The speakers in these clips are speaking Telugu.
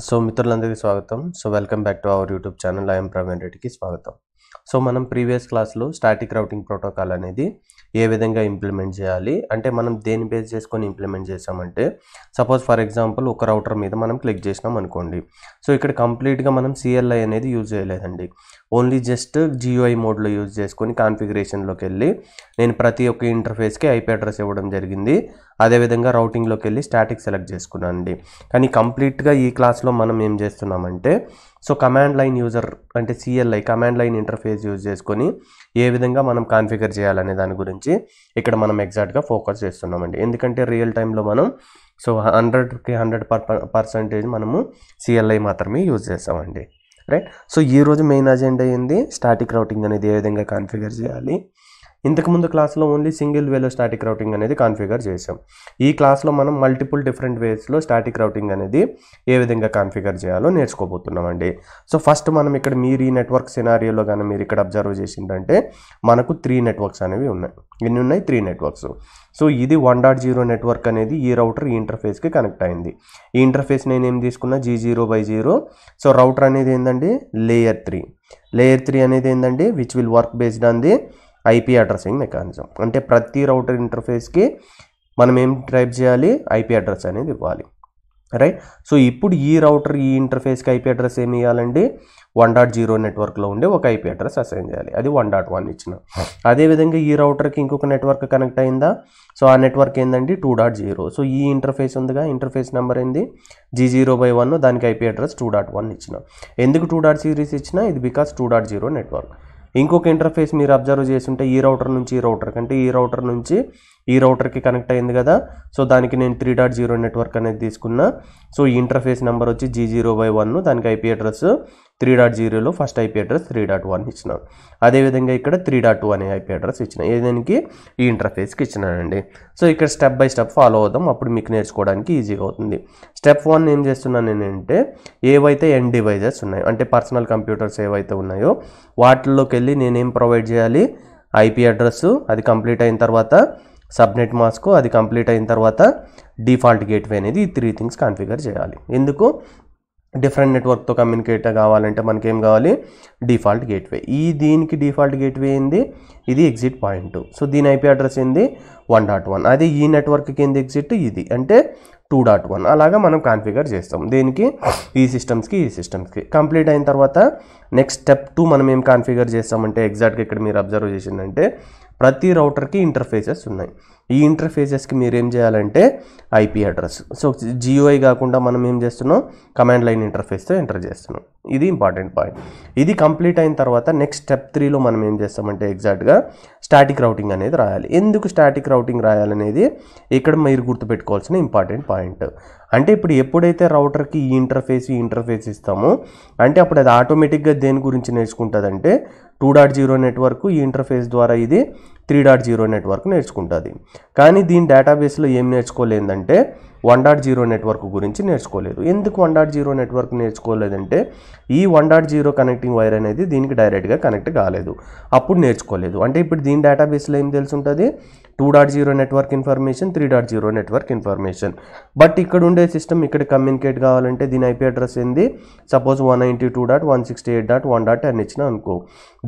So మిత్రులందరికీ స్వాగతం. So welcome back to our YouTube channel. I'm Praveen రెడ్డికి స్వాగతం. సో మనం ప్రీవియస్ క్లాస్లో స్టాటిక్ రౌటింగ్ ప్రోటోకాల్ అనేది ఏ విధంగా ఇంప్లిమెంట్ చేయాలి అంటే మనం దేని బేస్ చేసుకొని ఇంప్లిమెంట్ చేసామంటే సపోజ్ ఫర్ ఎగ్జాంపుల్ ఒక రౌటర్ మీద మనం క్లిక్ చేసినాం అనుకోండి. సో ఇక్కడ కంప్లీట్గా మనం CLI అనేది యూజ్ చేయలేదండి. ఓన్లీ జస్ట్ GUI మోడ్లో యూజ్ చేసుకొని కాన్ఫిగరేషన్లోకి వెళ్ళి నేను ప్రతి ఒక్క ఇంటర్ఫేస్కి IP అడ్రస్ ఇవ్వడం జరిగింది. అదేవిధంగా రౌటింగ్లోకి వెళ్ళి స్టాటిక్ సెలెక్ట్ చేసుకున్నాను అండి. కానీ కంప్లీట్గా ఈ క్లాస్లో మనం ఏం చేస్తున్నామంటే సో కమాండ్ లైన్ యూజర్ అంటే CLI command line interface use చేసుకొని ఏ విధంగా మనం కాన్ఫిగర్ చేయాలనే దాని గురించి ఇక్కడ మనం ఎగ్జాక్ట్గా ఫోకస్ చేస్తున్నామండి. ఎందుకంటే రియల్ టైంలో మనం సో 100కి 100% మనము CLI మాత్రమే యూజ్ చేస్తామండి. రైట్. సో ఈరోజు మెయిన్ అజెండా ఏంది, స్టాటిక్ రౌటింగ్ అనేది ఏ విధంగా కాన్ఫిగర్ చేయాలి. ఇంతకుముందు క్లాస్లో ఓన్లీ సింగిల్ వేలో స్టాటిక్ రౌటింగ్ అనేది కాన్ఫిగర్ చేసాం. ఈ క్లాస్లో మనం మల్టిపుల్ డిఫరెంట్ వేస్లో స్టాటిక్ రౌటింగ్ అనేది ఏ విధంగా కాన్ఫిగర్ చేయాలో నేర్చుకోబోతున్నామండి. సో ఫస్ట్ మనం ఇక్కడ మీరు ఈ నెట్వర్క్ సినారియోలో కానీ మీరు ఇక్కడ అబ్జర్వ్ చేసిందంటే మనకు 3 నెట్వర్క్స్ అనేవి ఉన్నాయి. ఎన్ని ఉన్నాయి? 3 నెట్వర్క్స్. సో ఇది 1.0 నెట్వర్క్ అనేది ఈ రౌటర్ ఈ ఇంటర్ఫేస్కి కనెక్ట్ అయింది. ఈ ఇంటర్ఫేస్ నేను ఏం తీసుకున్నా G0/0. సో రౌటర్ అనేది ఏంటండి లేయర్ 3. లేయర్ 3 అనేది ఏంటండి which will work based on the IP addressing mechanism. అంటే ప్రతి రౌటర్ ఇంటర్ఫేస్కి మనం ఏం టైప్ చేయాలి, IP అడ్రస్ అనేది ఇవ్వాలి. రైట్. సో ఇప్పుడు ఈ రౌటర్ ఈ ఇంటర్ఫేస్కి IP అడ్రస్ ఏమి ఇవ్వాలండి, 1.0 నెట్వర్క్లో ఉండే ఒక IP అడ్రస్ అసైన్ చేయాలి. అది 1.1 ఇచ్చిన. అదేవిధంగా ఈ రౌటర్కి ఇంకొక నెట్వర్క్ కనెక్ట్ అయిందా, సో ఆ నెట్వర్క్ ఏంటండి 2.0. సో ఈ ఇంటర్ఫేస్ ఉందిగా, ఇంటర్ఫేస్ నెంబర్ ఏంది G0/1, దానికి IP అడ్రస్ 2.1 ఇచ్చిన. ఎందుకు 2.0 ఇచ్చిన, ఇది బికాస్ 2.0 నెట్వర్క్. ఇంకొక ఇంటర్ఫేస్ మీరు అబ్జర్వ్ చేస్తుంటే ఈ రౌటర్ నుంచి ఈ రౌటర్ కంటే ఈ రౌటర్ నుంచి ఈ రౌటర్కి కనెక్ట్ అయింది కదా. సో దానికి నేను 3.0 నెట్వర్క్ అనేది తీసుకున్నా. సో ఈ ఇంటర్ఫేస్ నెంబర్ వచ్చి G0/1, దానికి IP అడ్రస్ 3.0లో ఫస్ట్ IP అడ్రస్ 3.1 ఇచ్చిన. అదేవిధంగా ఇక్కడ 3.2 అనే IP అడ్రస్ ఇచ్చిన. ఏదానికి ఈ ఇంటర్ఫేస్కి ఇచ్చినానండి. సో ఇక్కడ స్టెప్ బై స్టెప్ ఫాలో అవుదాం, అప్పుడు మీకు నేర్చుకోవడానికి ఈజీగా అవుతుంది. స్టెప్ 1 ఏం చేస్తున్నాను నేనంటే ఏవైతే ఎండ్ డివైజెస్ ఉన్నాయో అంటే పర్సనల్ కంప్యూటర్స్ ఏవైతే ఉన్నాయో వాటిల్లోకి వెళ్ళి నేనేం ప్రొవైడ్ చేయాలి, IP అడ్రస్, అది కంప్లీట్ అయిన తర్వాత సబ్నెట్ మాస్క్, అది కంప్లీట్ అయిన తర్వాత డిఫాల్ట్ గేట్వే అనేది ఈ 3 థింగ్స్ కాన్ఫిగర్ చేయాలి. ఎందుకు, డిఫరెంట్ నెట్వర్క్తో కమ్యూనికేట్ కావాలంటే మనకేం కావాలి, డిఫాల్ట్ గేట్వే. దీనికి డిఫాల్ట్ గేట్వే ఏంది, ఇది ఎగ్జిట్ పాయింట్. సో దీని IP అడ్రస్ ఏంది 1.1. అదే ఈ నెట్వర్క్కి ఏంది ఎగ్జిట్, ఇది అంటే 2.1. అలాగా మనం కాన్ఫిగర్ చేస్తాం. దేనికి, ఈ సిస్టమ్స్కి కంప్లీట్ అయిన తర్వాత నెక్స్ట్ స్టెప్ 2 మనం ఏం కాన్ఫిగర్ చేస్తామంటే ఎగ్జాక్ట్గా ఇక్కడ మీరు అబ్జర్వ్ చేసిందంటే ప్రతి రౌటర్కి ఇంటర్ఫేసెస్ ఉన్నాయి. ఈ ఇంటర్ఫేసెస్కి మీరు ఏం చేయాలంటే IP అడ్రస్. సో GUI కాకుండా మనం ఏం చేస్తున్నాం, కమాండ్ లైన్ ఇంటర్ఫేస్తో ఎంటర్ చేస్తున్నాం. ఇది ఇంపార్టెంట్ పాయింట్. ఇది కంప్లీట్ అయిన తర్వాత నెక్స్ట్ స్టెప్ 3లో మనం ఏం చేస్తామంటే ఎగ్జాక్ట్గా స్టాటిక్ రౌటింగ్ అనేది రాయాలి. ఎందుకు స్టాటిక్ రౌటింగ్ రాయాలనేది ఇక్కడ మీరు గుర్తుపెట్టుకోవాల్సిన ఇంపార్టెంట్ పాయింట్. అంటే ఇప్పుడు ఎప్పుడైతే రౌటర్కి ఈ ఇంటర్ఫేస్ ఇస్తామో అంటే అప్పుడు అది ఆటోమేటిక్గా దేని గురించి నేర్చుకుంటుందంటే 2.0 నెట్వర్క్ ఈ ఇంటర్ఫేస్ ద్వారా ఇది 3.0 నెట్వర్క్ నేర్చుకుంటుంది. కానీ దీని డేటాబేస్లో ఏం నేర్చుకోలేదంటే 1.0 నెట్వర్క్ గురించి నేర్చుకోలేదు. ఎందుకు 1.0 నెట్వర్క్ నేర్చుకోలేదంటే ఈ 1.0 కనెక్టింగ్ వైర్ అనేది దీనికి డైరెక్ట్గా కనెక్ట్ కాలేదు, అప్పుడు నేర్చుకోలేదు. అంటే ఇప్పుడు దీని డేటాబేస్లో ఏం తెలిసి ఉంటుంది, 2.0 network information, 3.0 network information. But ఇక్కడ ఉండే సిస్టమ్ ఇక్కడ కమ్యూనికేట్ కావాలంటే దీని IP అడ్రస్ ఏంది, సపోజ్ 192.168.1.10 ఇచ్చిన అనుకో.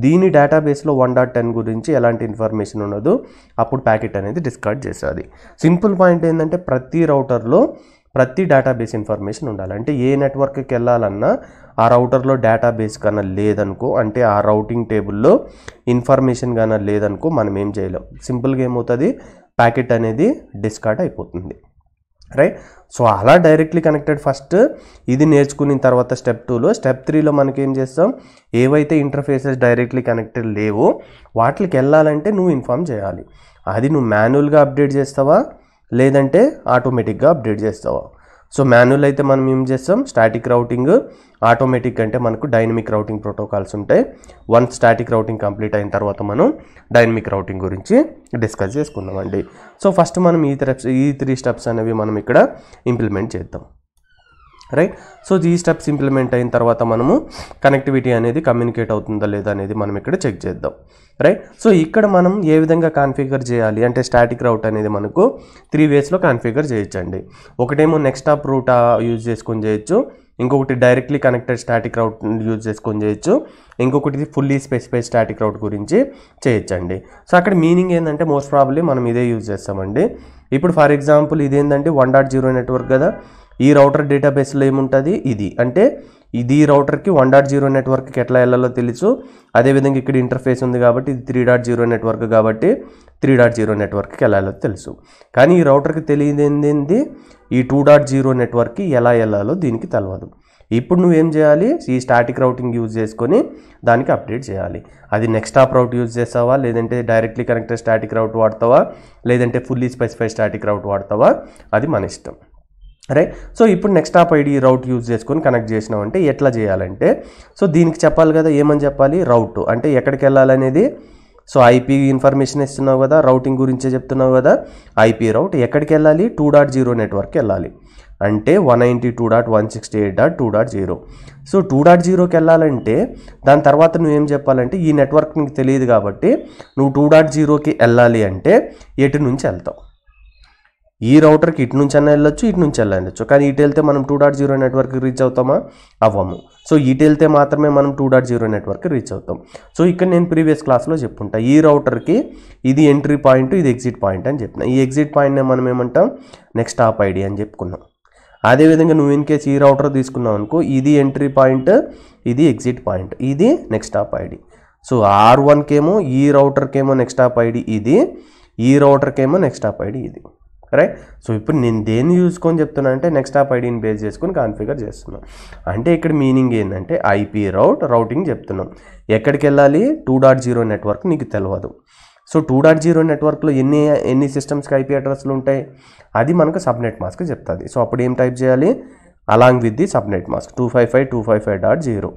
దీని డేటాబేస్లో 1.10 గురించి ఎలాంటి ఇన్ఫర్మేషన్ ఉండదు, అప్పుడు ప్యాకెట్ అనేది డిస్కార్డ్ చేస్తుంది. సింపుల్ పాయింట్ ఏంటంటే ప్రతి రౌటర్లో ప్రతి డేటాబేస్ ఇన్ఫర్మేషన్ ఉండాలి. అంటే ఏ నెట్వర్క్కి వెళ్ళాలన్నా ఆ రౌటర్లో డేటాబేస్ కన్నా లేదనుకో, అంటే ఆ రౌటింగ్ టేబుల్లో ఇన్ఫర్మేషన్ కన్నా లేదనుకో మనం ఏం చేయలేం. సింపుల్గా ఏమవుతుంది, ప్యాకెట్ అనేది డిస్కార్డ్ అయిపోతుంది. రైట్. సో అలా డైరెక్ట్లీ కనెక్టెడ్ ఫస్ట్ ఇది నేర్చుకున్న తర్వాత స్టెప్ 3లో మనకేం చేస్తాం, ఏవైతే ఇంటర్ఫేసెస్ డైరెక్ట్లీ కనెక్టెడ్ లేవో వాటికి వెళ్ళాలంటే నువ్వు ఇన్ఫామ్ చేయాలి. అది నువ్వు మాన్యువల్గా అప్డేట్ చేస్తావా లేదంటే ఆటోమేటిక్గా అప్డేట్ చేస్తావా. సో మాన్యువల్ అయితే మనం ఏం చేస్తాం స్టాటిక్ రౌటింగ్, ఆటోమేటిక్ అంటే మనకు డైనమిక్ రౌటింగ్ ప్రోటోకాల్స్ ఉంటాయి. వన్స్ స్టాటిక్ రౌటింగ్ కంప్లీట్ అయిన తర్వాత మనం డైనమిక్ రౌటింగ్ గురించి డిస్కస్ చేసుకుందామండి. సో ఫస్ట్ మనం ఈ 3 స్టెప్స్ అనేవి మనం ఇక్కడ ఇంప్లిమెంట్ చేద్దాం. రైట్. సో ఈ స్టెప్స్ ఇంప్లిమెంట్ అయిన తర్వాత మనము కనెక్టివిటీ అనేది కమ్యూనికేట్ అవుతుందా లేదా అనేది మనం ఇక్కడ చెక్ చేద్దాం. రైట్. సో ఇక్కడ మనం ఏ విధంగా కాన్ఫిగర్ చేయాలి అంటే స్టాటిక్ రౌట్ అనేది మనకు 3 వేస్లో కాన్ఫిగర్ చేయొచ్చండి. ఒకటేమో నెక్స్ట్ టాప్ రూట్ యూజ్ చేసుకొని చేయొచ్చు, ఇంకొకటి డైరెక్ట్లీ కనెక్టెడ్ స్టాటిక్ రౌట్ యూజ్ చేసుకొని చేయొచ్చు, ఇంకొకటి ఫుల్లీ స్పెసిఫైడ్ స్టాటిక్ రౌట్ గురించి చేయొచ్చండి. సో అక్కడ మీనింగ్ ఏంటంటే మోస్ట్ ప్రాబబ్లీ మనం ఇదే యూజ్ చేస్తామండి. ఇప్పుడు ఫర్ ఎగ్జాంపుల్ ఇదేంటంటే 1.0 నెట్వర్క్ కదా, ఈ రౌటర్ డేటాబేస్లో ఏముంటుంది ఇది అంటే ఇది రౌటర్కి 1.0 నెట్వర్క్కి ఎట్లా వెళ్ళాలో తెలుసు. అదేవిధంగా ఇక్కడ ఇంటర్ఫేస్ ఉంది కాబట్టి ఇది 3.0 నెట్వర్క్ కాబట్టి 3.0 నెట్వర్క్కి వెళ్ళాలో తెలుసు. కానీ ఈ రౌటర్కి తెలియదేంది ఈ 2.0 నెట్వర్క్కి ఎలా వెళ్ళాలో దీనికి తెలియదు. ఇప్పుడు నువ్వేం చేయాలి, ఈ స్టాటిక్ రౌటింగ్ యూజ్ చేసుకొని దానికి అప్డేట్ చేయాలి. అది నెక్స్ట్ టాప్ రౌట్ యూజ్ చేస్తావా, లేదంటే డైరెక్ట్లీ కనెక్టెడ్ స్టాటిక్ రౌట్ వాడతావా, లేదంటే ఫుల్లీ స్పెసిఫైడ్ స్టాటిక్ రౌట్ వాడతావా, అది మన ఇష్టం. రైట్. సో ఇప్పుడు నెక్స్ట్ టాప్ ఐడి రౌట్ యూజ్ చేసుకొని కనెక్ట్ చేసినామంటే ఎట్లా చేయాలంటే, సో దీనికి చెప్పాలి కదా, ఏమని చెప్పాలి, రౌట్ అంటే ఎక్కడికి వెళ్ళాలనేది. సో ఐపీ ఇన్ఫర్మేషన్ ఇస్తున్నావు కదా, రౌటింగ్ గురించే చెప్తున్నావు కదా, ఐపీ రౌట్ ఎక్కడికి వెళ్ళాలి, 2.0 నెట్వర్క్కి వెళ్ళాలి. అంటే 192.168.2.0. సో 2.0కి వెళ్ళాలంటే దాని తర్వాత నువ్వేం చెప్పాలంటే ఈ నెట్వర్క్ నీకు తెలియదు కాబట్టి నువ్వు 2.0కి వెళ్ళాలి అంటే ఎటు నుంచి వెళ్తావు. ఈ రౌటర్కి ఇటు నుంచి అన్న వెళ్ళొచ్చు, ఇటు నుంచి వెళ్ళచ్చు. కానీ ఇటు వెళ్తే మనం 2.0 నెట్వర్క్కి రీచ్ అవుతామా, అవ్వము. సో ఇటు వెళ్తే మాత్రమే మనం 2.0 నెట్వర్క్కి రీచ్ అవుతాం. సో ఇక్కడ నేను ప్రీవియస్ క్లాస్లో చెప్పుంటా, ఈ రౌటర్కి ఇది ఎంట్రీ పాయింట్, ఇది ఎగ్జిట్ పాయింట్ అని చెప్పిన. ఈ ఎగ్జిట్ పాయింట్నే మనం ఏమంటాం, నెక్స్ట్ టాప్ ఐడి అని చెప్పుకున్నాం. అదేవిధంగా నువ్వు ఇన్ కేసు ఈ రౌటర్ తీసుకున్నావు అనుకో, ఇది ఎంట్రీ పాయింట్, ఇది ఎగ్జిట్ పాయింట్, ఇది నెక్స్ట్ టాప్ ఐడి. సో R1కేమో ఈ రౌటర్కేమో నెక్స్ట్ టాప్ ఐడి ఇది, ఈ రౌటర్కేమో నెక్స్ట్ టాప్ ఐడి ఇది. రైట్. సో ఇప్పుడు నేను దేన్ని చూసుకొని చెప్తున్నా అంటే నెక్స్ట్ టాప్ ఐడిని బేస్ చేసుకొని కాన్ఫిగర్ చేస్తున్నాం. అంటే ఇక్కడ మీనింగ్ ఏంటంటే ఐపీ రౌటింగ్ చెప్తున్నాం. ఎక్కడికి వెళ్ళాలి, 2.0 నెట్వర్క్ నీకు తెలియదు. సో 2.0 నెట్వర్క్లో ఎన్ని సిస్టమ్స్కి ఐపీ అడ్రస్లు ఉంటాయి, అది మనకు సబ్నెట్ మాస్క్ చెప్తుంది. సో అప్పుడు ఏం టైప్ చేయాలి, along with the subnet mask 255.255.0.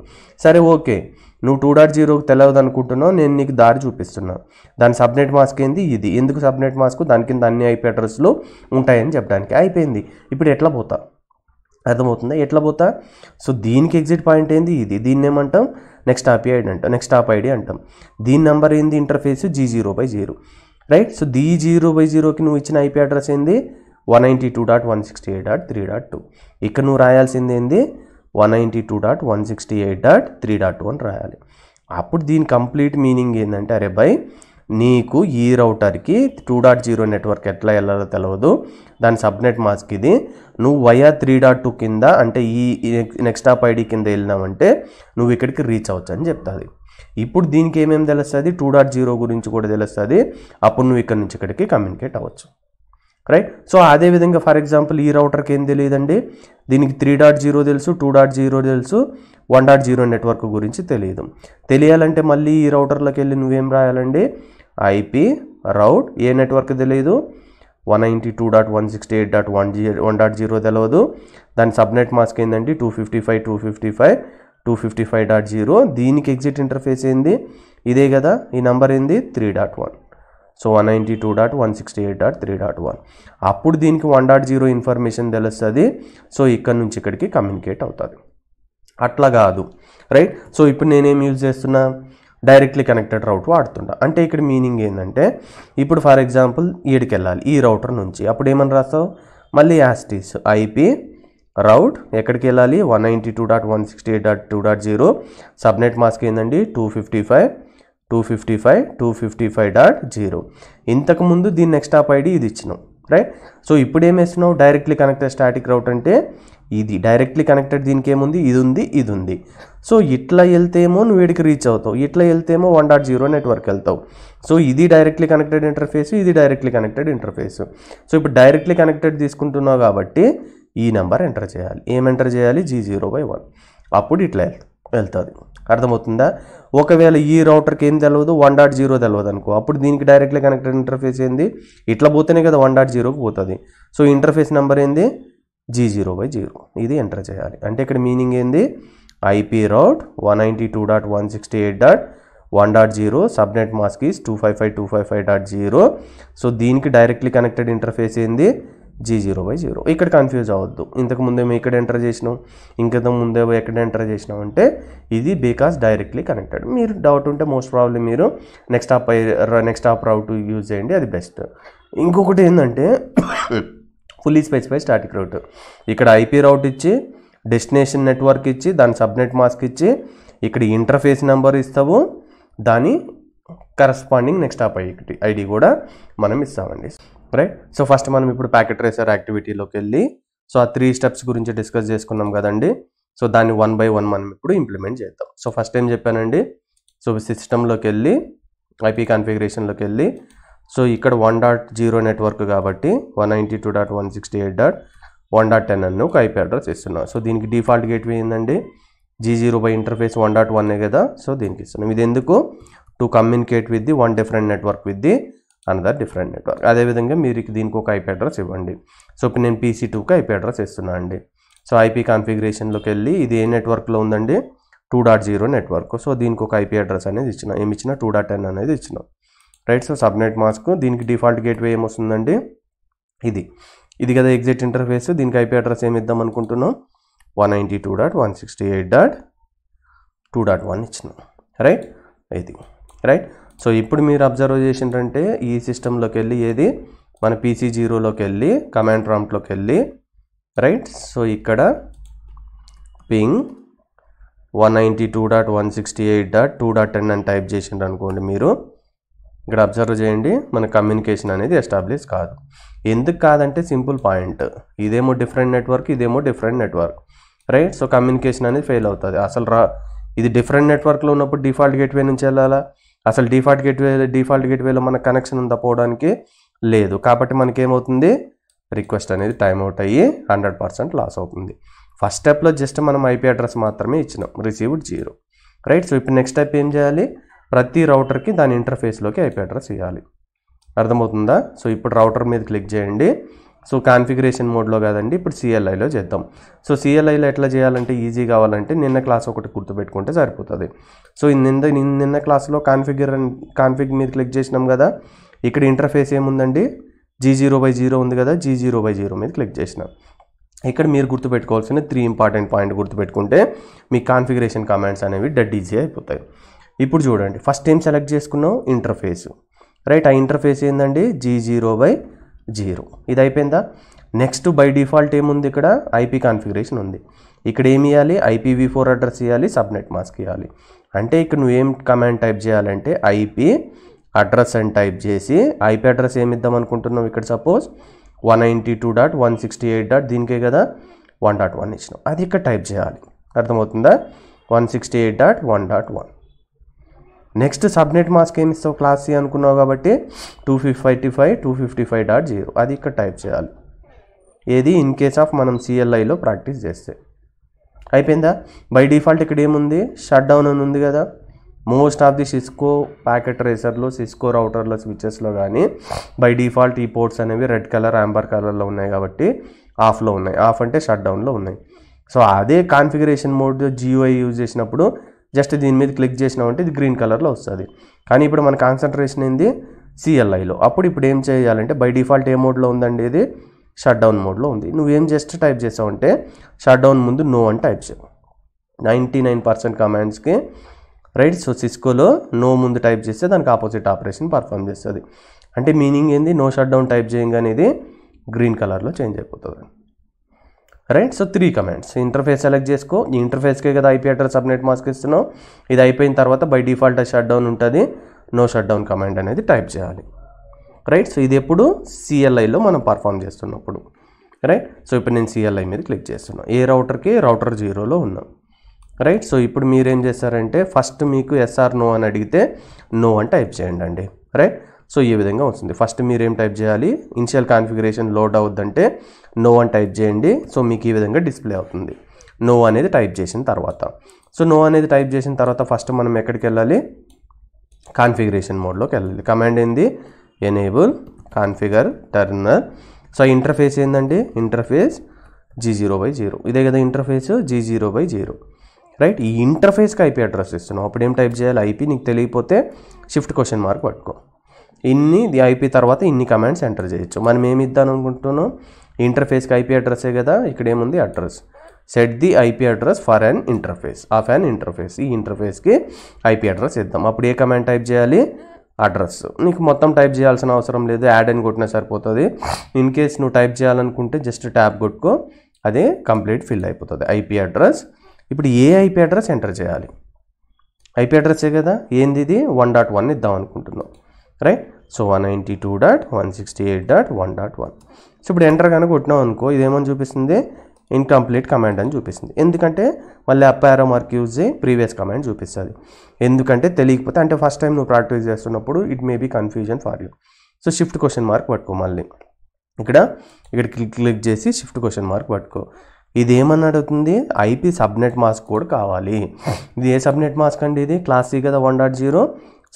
సరే ఓకే, నువ్వు 2.0కి తెలియదు అనుకుంటున్నావు, నేను నీకు దారి చూపిస్తున్నా. దాని సబ్నెట్ మాస్క్ ఏంది ఇది, ఎందుకు సబ్నెట్ మాస్క్, దాని కింద అన్ని ఐపీ అడ్రస్లు ఉంటాయని చెప్పడానికి. అయిపోయింది. ఇప్పుడు ఎట్లా పోతా, అర్థమవుతుందా, ఎట్లా పోతా. సో దీనికి ఎగ్జిట్ పాయింట్ ఏంది ఇది, దీన్ని ఏమంటాం, నెక్స్ట్ టాప్ ఐడి అంటాం, నెక్స్ట్ టాప్ ఐడి అంటాం. దీని నెంబర్ ఏంది, ఇంటర్ఫేస్ G0/0. రైట్. సో D0/0కి నువ్వు ఇచ్చిన ఐపీ అడ్రస్ ఏంది, 192.168.3.2. ఇక్కడ నువ్వు రాయాల్సింది ఏంది, 192.168.3.1 రాయాలి. అప్పుడు దీని కంప్లీట్ మీనింగ్ ఏంటంటే, అరే బై నీకు ఈ రౌటర్కి 2.0 నెట్వర్క్ ఎట్లా వెళ్ళాలో తెలియదు, దాని సబ్నెట్ మాస్క్ ఇది, నువ్వు వయా 3.2 కింద అంటే ఈ నెక్స్ట్ టాప్ ఐడి కింద వెళ్ళినావంటే నువ్వు ఇక్కడికి రీచ్ అవచ్చు అని చెప్తుంది. ఇప్పుడు దీనికి ఏమేమి తెలుస్తుంది, 2.0 గురించి కూడా తెలుస్తుంది. అప్పుడు నువ్వు ఇక్కడ నుంచి ఇక్కడికి కమ్యూనికేట్ అవ్వచ్చు. రైట్. సో అదేవిధంగా ఫర్ ఎగ్జాంపుల్ ఈ రౌటర్కి ఏం తెలియదండి, దీనికి 3.0 తెలుసు, 2.0 తెలుసు, 1.0 నెట్వర్క్ గురించి తెలియదు. తెలియాలంటే మళ్ళీ ఈ రౌటర్లోకి వెళ్ళి నువ్వేం రాయాలండి, ఐపీ రౌట్, ఏ నెట్వర్క్ తెలియదు, 192.168.1.0 తెలియదు, దాని సబ్నెట్ మాస్క్ ఏంటంటే 255.255.255.0. దీనికి ఎగ్జిట్ ఇంటర్ఫేస్ ఏంది, ఇదే కదా, ఈ నెంబర్ ఏంది 3.1. సో 192.168.3.1. అప్పుడు దీనికి 1.0 ఇన్ఫర్మేషన్ తెలుస్తుంది. సో ఇక్కడ నుంచి ఇక్కడికి కమ్యూనికేట్ అవుతుంది. అట్లా కాదు. రైట్. సో ఇప్పుడు నేనేం యూజ్ చేస్తున్నా, డైరెక్ట్లీ కనెక్టెడ్ రౌట్ వాడుతున్నా. అంటే ఇక్కడ మీనింగ్ ఏంటంటే, ఇప్పుడు ఫర్ ఎగ్జాంపుల్ ఈడికి వెళ్ళాలి ఈ రౌటర్ నుంచి, అప్పుడు ఏమని రాస్తావు, మళ్ళీ యాస్టీస్ ఐపీ రౌట్ ఎక్కడికి వెళ్ళాలి, 192.168.2.0. సబ్నెట్ మాస్క్ ఏంటండి 255.255.0. ఇంతకుముందు దీని నెక్స్ట్ టాప్ ఐడి ఇది ఇచ్చినాం. రైట్. సో ఇప్పుడు ఏం వేస్తున్నావు, డైరెక్ట్లీ కనెక్టెడ్ స్టాటిక్ రౌట్ అంటే ఇది డైరెక్ట్లీ కనెక్టెడ్, దీనికి ఏముంది, ఇది ఉంది, ఇది ఉంది. సో ఇట్లా వెళ్తేమో నువ్వు వీడికి రీచ్ అవుతావు, ఇట్లా వెళ్తేమో 1.0 నెట్వర్క్ వెళ్తావు. సో ఇది డైరెక్ట్లీ కనెక్టెడ్ ఇంటర్ఫేస్, ఇది డైరెక్ట్లీ కనెక్టెడ్ ఇంటర్ఫేస్. సో ఇప్పుడు డైరెక్ట్లీ కనెక్టెడ్ తీసుకుంటున్నావు కాబట్టి ఈ నెంబర్ ఎంటర్ చేయాలి. ఏం ఎంటర్ చేయాలి, G0/1. అప్పుడు ఇట్లా వెళ్తుంది. అర్థమవుతుందా. ఒకవేళ ఈ రౌటర్కి ఏం తెలియదు, 1.0 తెలియదు అనుకో, అప్పుడు దీనికి డైరెక్ట్లీ కనెక్టెడ్ ఇంటర్ఫేస్ ఏంది, ఇట్లా పోతేనే కదా 1.0కి పోతుంది. సో ఇంటర్ఫేస్ నెంబర్ ఏంది, G0/0. ఇది ఎంటర్ చేయాలి. అంటే ఇక్కడ మీనింగ్ ఏంది, IP route 192.168.1.0, subnet mask is 255.255.0. So దీనికి డైరెక్ట్లీ కనెక్టెడ్ ఇంటర్ఫేస్ ఏంది, G0/0. ఇక్కడ కన్ఫ్యూజ్ అవ్వద్దు, ఇంతకు ముందేమో ఇక్కడ ఎంటర్ చేసినాం, ఇంతకు ముందేమో ఎక్కడ ఎంటర్ చేసినాం అంటే ఇది బికాస్ డైరెక్ట్లీ కనెక్టెడ్. మీరు డౌట్ ఉంటే మోస్ట్ ప్రాబ్లీ మీరు నెక్స్ట్ టాప్ రౌట్ యూజ్ చేయండి, అది బెస్ట్. ఇంకొకటి ఏంటంటే ఫుల్లీ స్పెసిఫైడ్ స్టాటిక్ రౌట్. ఇక్కడ ఐపీ రౌట్ ఇచ్చి డెస్టినేషన్ నెట్వర్క్ ఇచ్చి దాని సబ్నెట్ మాస్క్ ఇచ్చి ఇక్కడ ఇంటర్ఫేస్ నెంబర్ ఇస్తావు, దాని కరస్పాండింగ్ నెక్స్ట్ హాప్ ఐడి కూడా మనం ఇస్తామండి. రైట్. సో ఫస్ట్ మనం ఇప్పుడు ప్యాకెట్ ట్రేసర్ యాక్టివిటీలోకి వెళ్ళి సో ఆ 3 స్టెప్స్ గురించి డిస్కస్ చేసుకున్నాం కదండి. సో దాన్ని 1 by 1 మనం ఇప్పుడు ఇంప్లిమెంట్ చేద్దాం. సో ఫస్ట్ ఏం చెప్పానండి, సో సిస్టంలోకి వెళ్ళి ఐపీ కాన్ఫిగరేషన్లోకి వెళ్ళి సో ఇక్కడ 1.0 నెట్వర్క్ కాబట్టి 192.168.1.10 అని ఒక ఐపీ అడ్రస్ ఇస్తున్నాం. సో దీనికి డిఫాల్ట్ గేట్వే ఏంటండి, G0 by ఇంటర్ఫేస్ 1.1 కదా. సో దీనికి ఇస్తున్నాం. ఇది ఎందుకు, to communicate with the one different network with the another different network. అదేవిధంగా మీరు దీనికి ఒక ఐపీ అడ్రస్ ఇవ్వండి. సో ఇప్పుడు నేను PC2కి ఐపీ అడ్రస్ ఇస్తున్నాను అండి. సో ఐపీ కాన్ఫిగరేషన్లోకి వెళ్ళి ఇది ఏ నెట్వర్క్లో ఉందండి, 2.0 నెట్వర్క్. సో దీనికి ఒక ఐపీ అడ్రస్ అనేది ఇచ్చినాం. ఏమి ఇచ్చినా 2.10 అనేది ఇచ్చినాం. రైట్. సో సబ్నెట్ మాస్క్ దీనికి డిఫాల్ట్ గేట్వే ఏమొస్తుందండి, ఇది కదా ఎగ్జిట్ ఇంటర్ఫేస్. దీనికి ఐపీ అడ్రస్ ఏమి ఇద్దాం అనుకుంటున్నాం, 192.168.2.1 ఇచ్చినాం. రైట్. ఇది రైట్. సో ఇప్పుడు మీరు అబ్జర్వ్ చేసిందంటే ఈ సిస్టంలోకి వెళ్ళి ఏది మన PC0లోకి వెళ్ళి కమాండ్ ప్రాంప్ట్లోకి వెళ్ళి రైట్. సో ఇక్కడ పింగ్ 192.168.2.10 అని టైప్ చేసిండ్రు అనుకోండి, మీరు ఇక్కడ అబ్జర్వ్ చేయండి మన కమ్యూనికేషన్ అనేది ఎస్టాబ్లిష్ కాదు. ఎందుకు కాదంటే సింపుల్ పాయింట్, ఇదేమో డిఫరెంట్ నెట్వర్క్, ఇదేమో different network. Right. So communication అనేది ఫెయిల్ అవుతుంది. అసలు ఇది డిఫరెంట్ నెట్వర్క్లో ఉన్నప్పుడు డిఫాల్ట్ గేట్వే నుంచి వెళ్ళాలా, అసలు డిఫాల్ట్ గేట్వేలో మన కనెక్షన్ ఉందా పోవడానికి లేదు. కాబట్టి మనకేమవుతుంది, రిక్వెస్ట్ అనేది టైం అవుట్ అయ్యి 100% లాస్ అవుతుంది. ఫస్ట్ స్టెప్లో జస్ట్ మనం ఐపీ అడ్రస్ మాత్రమే ఇచ్చినాం, రిసీవ్డ్ 0. రైట్. సో ఇప్పుడు నెక్స్ట్ స్టెప్ ఏం చేయాలి, ప్రతి రౌటర్కి దాని ఇంటర్ఫేస్లోకి ఐపీ అడ్రస్ ఇవ్వాలి. అర్థమవుతుందా. సో ఇప్పుడు రౌటర్ మీద క్లిక్ చేయండి. సో కాన్ఫిగరేషన్ మోడ్లో కాదండి, ఇప్పుడు CLIలో చేద్దాం. సో CLIలో ఎట్లా చేయాలంటే ఈజీ కావాలంటే నిన్న క్లాస్ ఒకటి గుర్తుపెట్టుకుంటే సరిపోతుంది. సో నిన్న క్లాస్లో కాన్ఫిగ్ మీద క్లిక్ చేసినాం కదా, ఇక్కడ ఇంటర్ఫేస్ ఏముందండి, G0 by 0 ఉంది కదా, G0 by 0 మీద క్లిక్ చేసినాం. ఇక్కడ మీరు గుర్తుపెట్టుకోవాల్సిన 3 ఇంపార్టెంట్ పాయింట్ గుర్తుపెట్టుకుంటే మీ కాన్ఫిగరేషన్ కమాండ్స్ అనేవి డెడ్ ఈజీ అయిపోతాయి. ఇప్పుడు చూడండి, ఫస్ట్ ఏం సెలెక్ట్ చేసుకున్నాం, ఇంటర్ఫేస్. రైట్. ఆ ఇంటర్ఫేస్ ఏంటండి, G0 by 0. ఇది అయిపోయిందా. నెక్స్ట్ బై డిఫాల్ట్ ఏముంది, ఇక్కడ ఐపీ కాన్ఫిగరేషన్ ఉంది. ఇక్కడ ఏమి ఇవ్వాలి, IPv4 అడ్రస్ ఇవ్వాలి, సబ్నెట్ మాస్క్ ఇవ్వాలి. అంటే ఇక్కడ నువ్వేం కమాండ్ టైప్ చేయాలంటే ఐపీ అడ్రస్ అని టైప్ చేసి ఐపీ అడ్రస్ ఏమి ఇద్దాం అనుకుంటున్నాం, ఇక్కడ సపోజ్ 192.168. దీనికే కదా 1.1 ఇచ్చినాం, అది ఇక్కడ టైప్ చేయాలి. అర్థమవుతుందా, 168.1.1. నెక్స్ట్ సబ్నెట్ మాస్క్ ఏమి ఇస్తావు, క్లాస్ C అనుకున్నావు కాబట్టి 255.255.0 అది ఇక్కడ టైప్ చేయాలి. ఏది ఇన్ కేస్ ఆఫ్ మనం CLIలో ప్రాక్టీస్ చేస్తే. అయిపోయిందా. బై డిఫాల్ట్ ఇక్కడ ఏముంది, షట్ డౌన్ అని ఉంది కదా. Most of the Cisco packet ట్రేసర్లో, సిస్కో రౌటర్లో, స్విచెస్లో కానీ బై డిఫాల్ట్ ఈ పోర్ట్స్ అనేవి రెడ్ కలర్, యాంబర్ కలర్లో ఉన్నాయి కాబట్టి ఆఫ్లో ఉన్నాయి. ఆఫ్ అంటే షట్ డౌన్లో ఉన్నాయి. సో అదే కాన్ఫిగరేషన్ మోడ్ GUI యూజ్ చేసినప్పుడు జస్ట్ దీని మీద క్లిక్ చేసినామంటే ఇది గ్రీన్ కలర్లో వస్తుంది. కానీ ఇప్పుడు మన కాన్సన్ట్రేషన్ ఏంది, CLIలో. అప్పుడు ఇప్పుడు ఏం చేయాలంటే బై డిఫాల్ట్ ఏ మోడ్లో ఉందండి, ఇది షట్ డౌన్ మోడ్లో ఉంది. నువ్వేం జస్ట్ టైప్ చేసావంటే షట్ డౌన్ ముందు నో అని టైప్ చేయి. 99% కమాండ్స్కి రైట్. సో సిస్కోలో నో ముందు టైప్ చేస్తే దానికి ఆపోజిట్ ఆపరేషన్ పర్ఫామ్ చేస్తుంది. అంటే మీనింగ్ ఏంది, నో షట్ డౌన్ టైప్ చేయగానే ఇది గ్రీన్ కలర్లో చేంజ్ అయిపోతుంది. Right. So 3 commands. Interface select చేసుకో, ఈ ఇంటర్ఫేస్కే కదా ఐపీ అడ్రస్ సబ్నెట్ మాస్క్ ఇస్తున్నావు. ఇది అయిపోయిన తర్వాత బై డిఫాల్ట్ షట్ డౌన్ ఉంటుంది, నో షట్ డౌన్ కమాండ్ అనేది టైప్ చేయాలి. రైట్. సో ఇది ఎప్పుడు CLIలో మనం పర్ఫామ్ చేస్తున్నప్పుడు. రైట్. సో ఇప్పుడు నేను CLI మీద క్లిక్ చేస్తున్నాను. ఏ రౌటర్కి, రౌటర్ 0లో ఉన్నాం. రైట్. సో ఇప్పుడు మీరేం చేస్తారంటే ఫస్ట్ మీకు SR నో అని అడిగితే నో అని టైప్ చేయండి అండి. రైట్. సో ఈ విధంగా వస్తుంది. ఫస్ట్ మీరేం టైప్ చేయాలి, ఇనిషియల్ కాన్ఫిగరేషన్ లోడ్ అవుద్దంటే నో అని టైప్ చేయండి. సో మీకు ఈ విధంగా డిస్ప్లే అవుతుంది నో అనేది టైప్ చేసిన తర్వాత. సో నో అనేది టైప్ చేసిన తర్వాత ఫస్ట్ మనం ఎక్కడికి వెళ్ళాలి, కాన్ఫిగరేషన్ మోడ్లోకి వెళ్ళాలి. కమాండ్ ఏంది, enable configure terminal. So interface ఏంటండి, ఇంటర్ఫేస్ G0 by 0. ఇదే కదా ఇంటర్ఫేస్ G0 by 0. రైట్. ఈ ఇంటర్ఫేస్కి ఐపీ అడ్రస్ ఇస్తున్నాం. అప్పుడు ఏం టైప్ చేయాలి, ఐపీ. నీకు తెలియకపోతే షిఫ్ట్ క్వశ్చన్ మార్క్ పట్టుకో. ది ఐపీ తర్వాత ఇన్ని కమాండ్స్ ఎంటర్ చేయొచ్చు. మనం ఏమి ఇద్దాం అనుకుంటున్నాం, ఇంటర్ఫేస్కి ఐపీ అడ్రస్సే కదా. ఇక్కడ ఏముంది, address. Set the IP address for an interface of an interface. ఈ ఇంటర్ఫేస్కి ఐపీ అడ్రస్ ఇద్దాం. అప్పుడు ఏ కమాండ్ టైప్ చేయాలి, అడ్రస్. నీకు మొత్తం టైప్ చేయాల్సిన అవసరం లేదు, యాడ్ అని కొట్టినా సరిపోతుంది. ఇన్ కేస్ నువ్వు టైప్ చేయాలనుకుంటే జస్ట్ ట్యాబ్ కొట్టుకో, అదే కంప్లీట్ ఫిల్ అయిపోతుంది. ఐపీ అడ్రస్ ఇప్పుడు ఏ ఐపీ అడ్రస్ ఎంటర్ చేయాలి? ఐపీ అడ్రస్సే కదా, ఏంది ఇది 1.1 ఇద్దాం అనుకుంటున్నాం, రైట్? సో 192.168.1.1. సో ఇప్పుడు ఎంటర్ కనుక కొట్టినాం అనుకో, ఇదేమని చూపిస్తుంది? ఇన్కంప్లీట్ కమాండ్ అని చూపిస్తుంది. ఎందుకంటే మళ్ళీ అప్ యారో మార్క్ యూజ్ చేయి ప్రీవియస్ కమాండ్ చూపిస్తుంది. ఎందుకంటే తెలియకపోతే, అంటే ఫస్ట్ టైం నువ్వు ప్రాక్టీస్ చేస్తున్నప్పుడు it may be confusion for you. So shift question mark పట్టుకో, మళ్ళీ ఇక్కడ క్లిక్ చేసి షిఫ్ట్ క్వశ్చన్ మార్క్ పట్టుకో. ఇది ఏమని అడుగుతుంది? ఐపీ సబ్నెట్ మాస్క్ కోడ్ కావాలి. ఇది ఏ సబ్నెట్ మాస్క్ అండి? ఇది క్లాస్ సి కదా 1.0.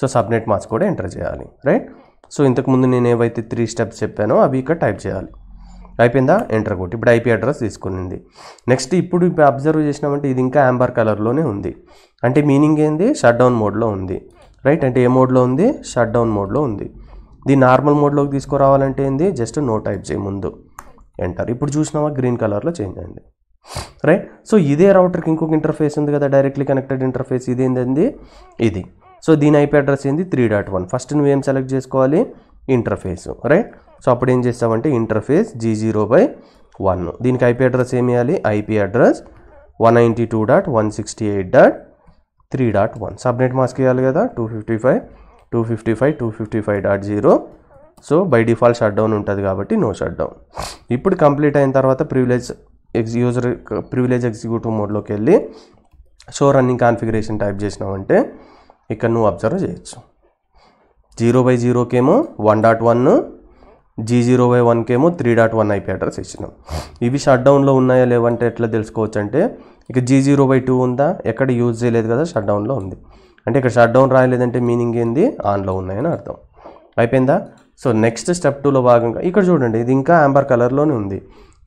So subnet mask code enter చేయాలి, రైట్? సో ఇంతకుముందు నేను ఏవైతే 3 స్టెప్స్ చెప్పానో అవి ఇక్కడ టైప్ చేయాలి. అయిపోయిందా? ఎంటర్ కొట్టి ఇప్పుడు ఐపీ అడ్రస్ తీసుకునింది. నెక్స్ట్ ఇప్పుడు అబ్జర్వ్ చేసినామంటే ఇది ఇంకా యాంబర్ కలర్లోనే ఉంది. అంటే మీనింగ్ ఏంది? షట్ డౌన్ మోడ్లో ఉంది, రైట్? అంటే ఏ మోడ్లో ఉంది? షట్ డౌన్ మోడ్లో ఉంది. దీన్ని నార్మల్ మోడ్లోకి తీసుకురావాలంటే ఏంది? జస్ట్ నో టైప్ చేయి ముందు, ఎంటర్. ఇప్పుడు చూసినావా గ్రీన్ కలర్లో చేంజ్ అయింది, రైట్? సో ఇదే రౌటర్కి ఇంకొక ఇంటర్ఫేస్ ఉంది కదా, డైరెక్ట్లీ కనెక్టెడ్ ఇంటర్ఫేస్. ఇది ఏంటండి? ఇది. సో దీని ఐపీ అడ్రస్ ఏంది? 3.1. ఫస్ట్ నువ్వేం సెలెక్ట్ చేసుకోవాలి? Interface, right? సో అప్పుడు ఏం చేస్తావంటే ఇంటర్ఫేస్ G0/1. దీనికి ఐపీ అడ్రస్ ఏమి ఇవ్వాలి? IP address 192.168.3.1. సబ్నెట్ మాస్క్ ఇవ్వాలి కదా 255.255.255.0. So by default shut down ఉంటుంది కాబట్టి నో షట్ డౌన్. ఇప్పుడు కంప్లీట్ అయిన తర్వాత యూజర్ ప్రివిలేజ్ ఎగ్జిక్యూటివ్ మోడ్లోకి వెళ్ళి షో రన్నింగ్ కాన్ఫిగరేషన్ టైప్ చేసినామంటే ఇక్కడ నువ్వు అబ్జర్వ్ చేయొచ్చు. 0/0కేమో 1.1, G0/1కేమో 3.1 ఐపీ అడ్రస్ ఇచ్చినాం. ఇవి షట్ డౌన్లో ఉన్నాయా లేవంటే ఎట్లా తెలుసుకోవచ్చు అంటే, ఇక G0/2 ఉందా? ఎక్కడ యూజ్ చేయలేదు కదా, షట్ డౌన్లో ఉంది. అంటే ఇక్కడ షట్ డౌన్ రాయలేదంటే మీనింగ్ ఏంది? ఆన్లో ఉన్నాయని అర్థం. అయిపోయిందా? సో నెక్స్ట్ స్టెప్ 2లో భాగంగా ఇక్కడ చూడండి, ఇది ఇంకా యాంబర్ కలర్లోనే ఉంది.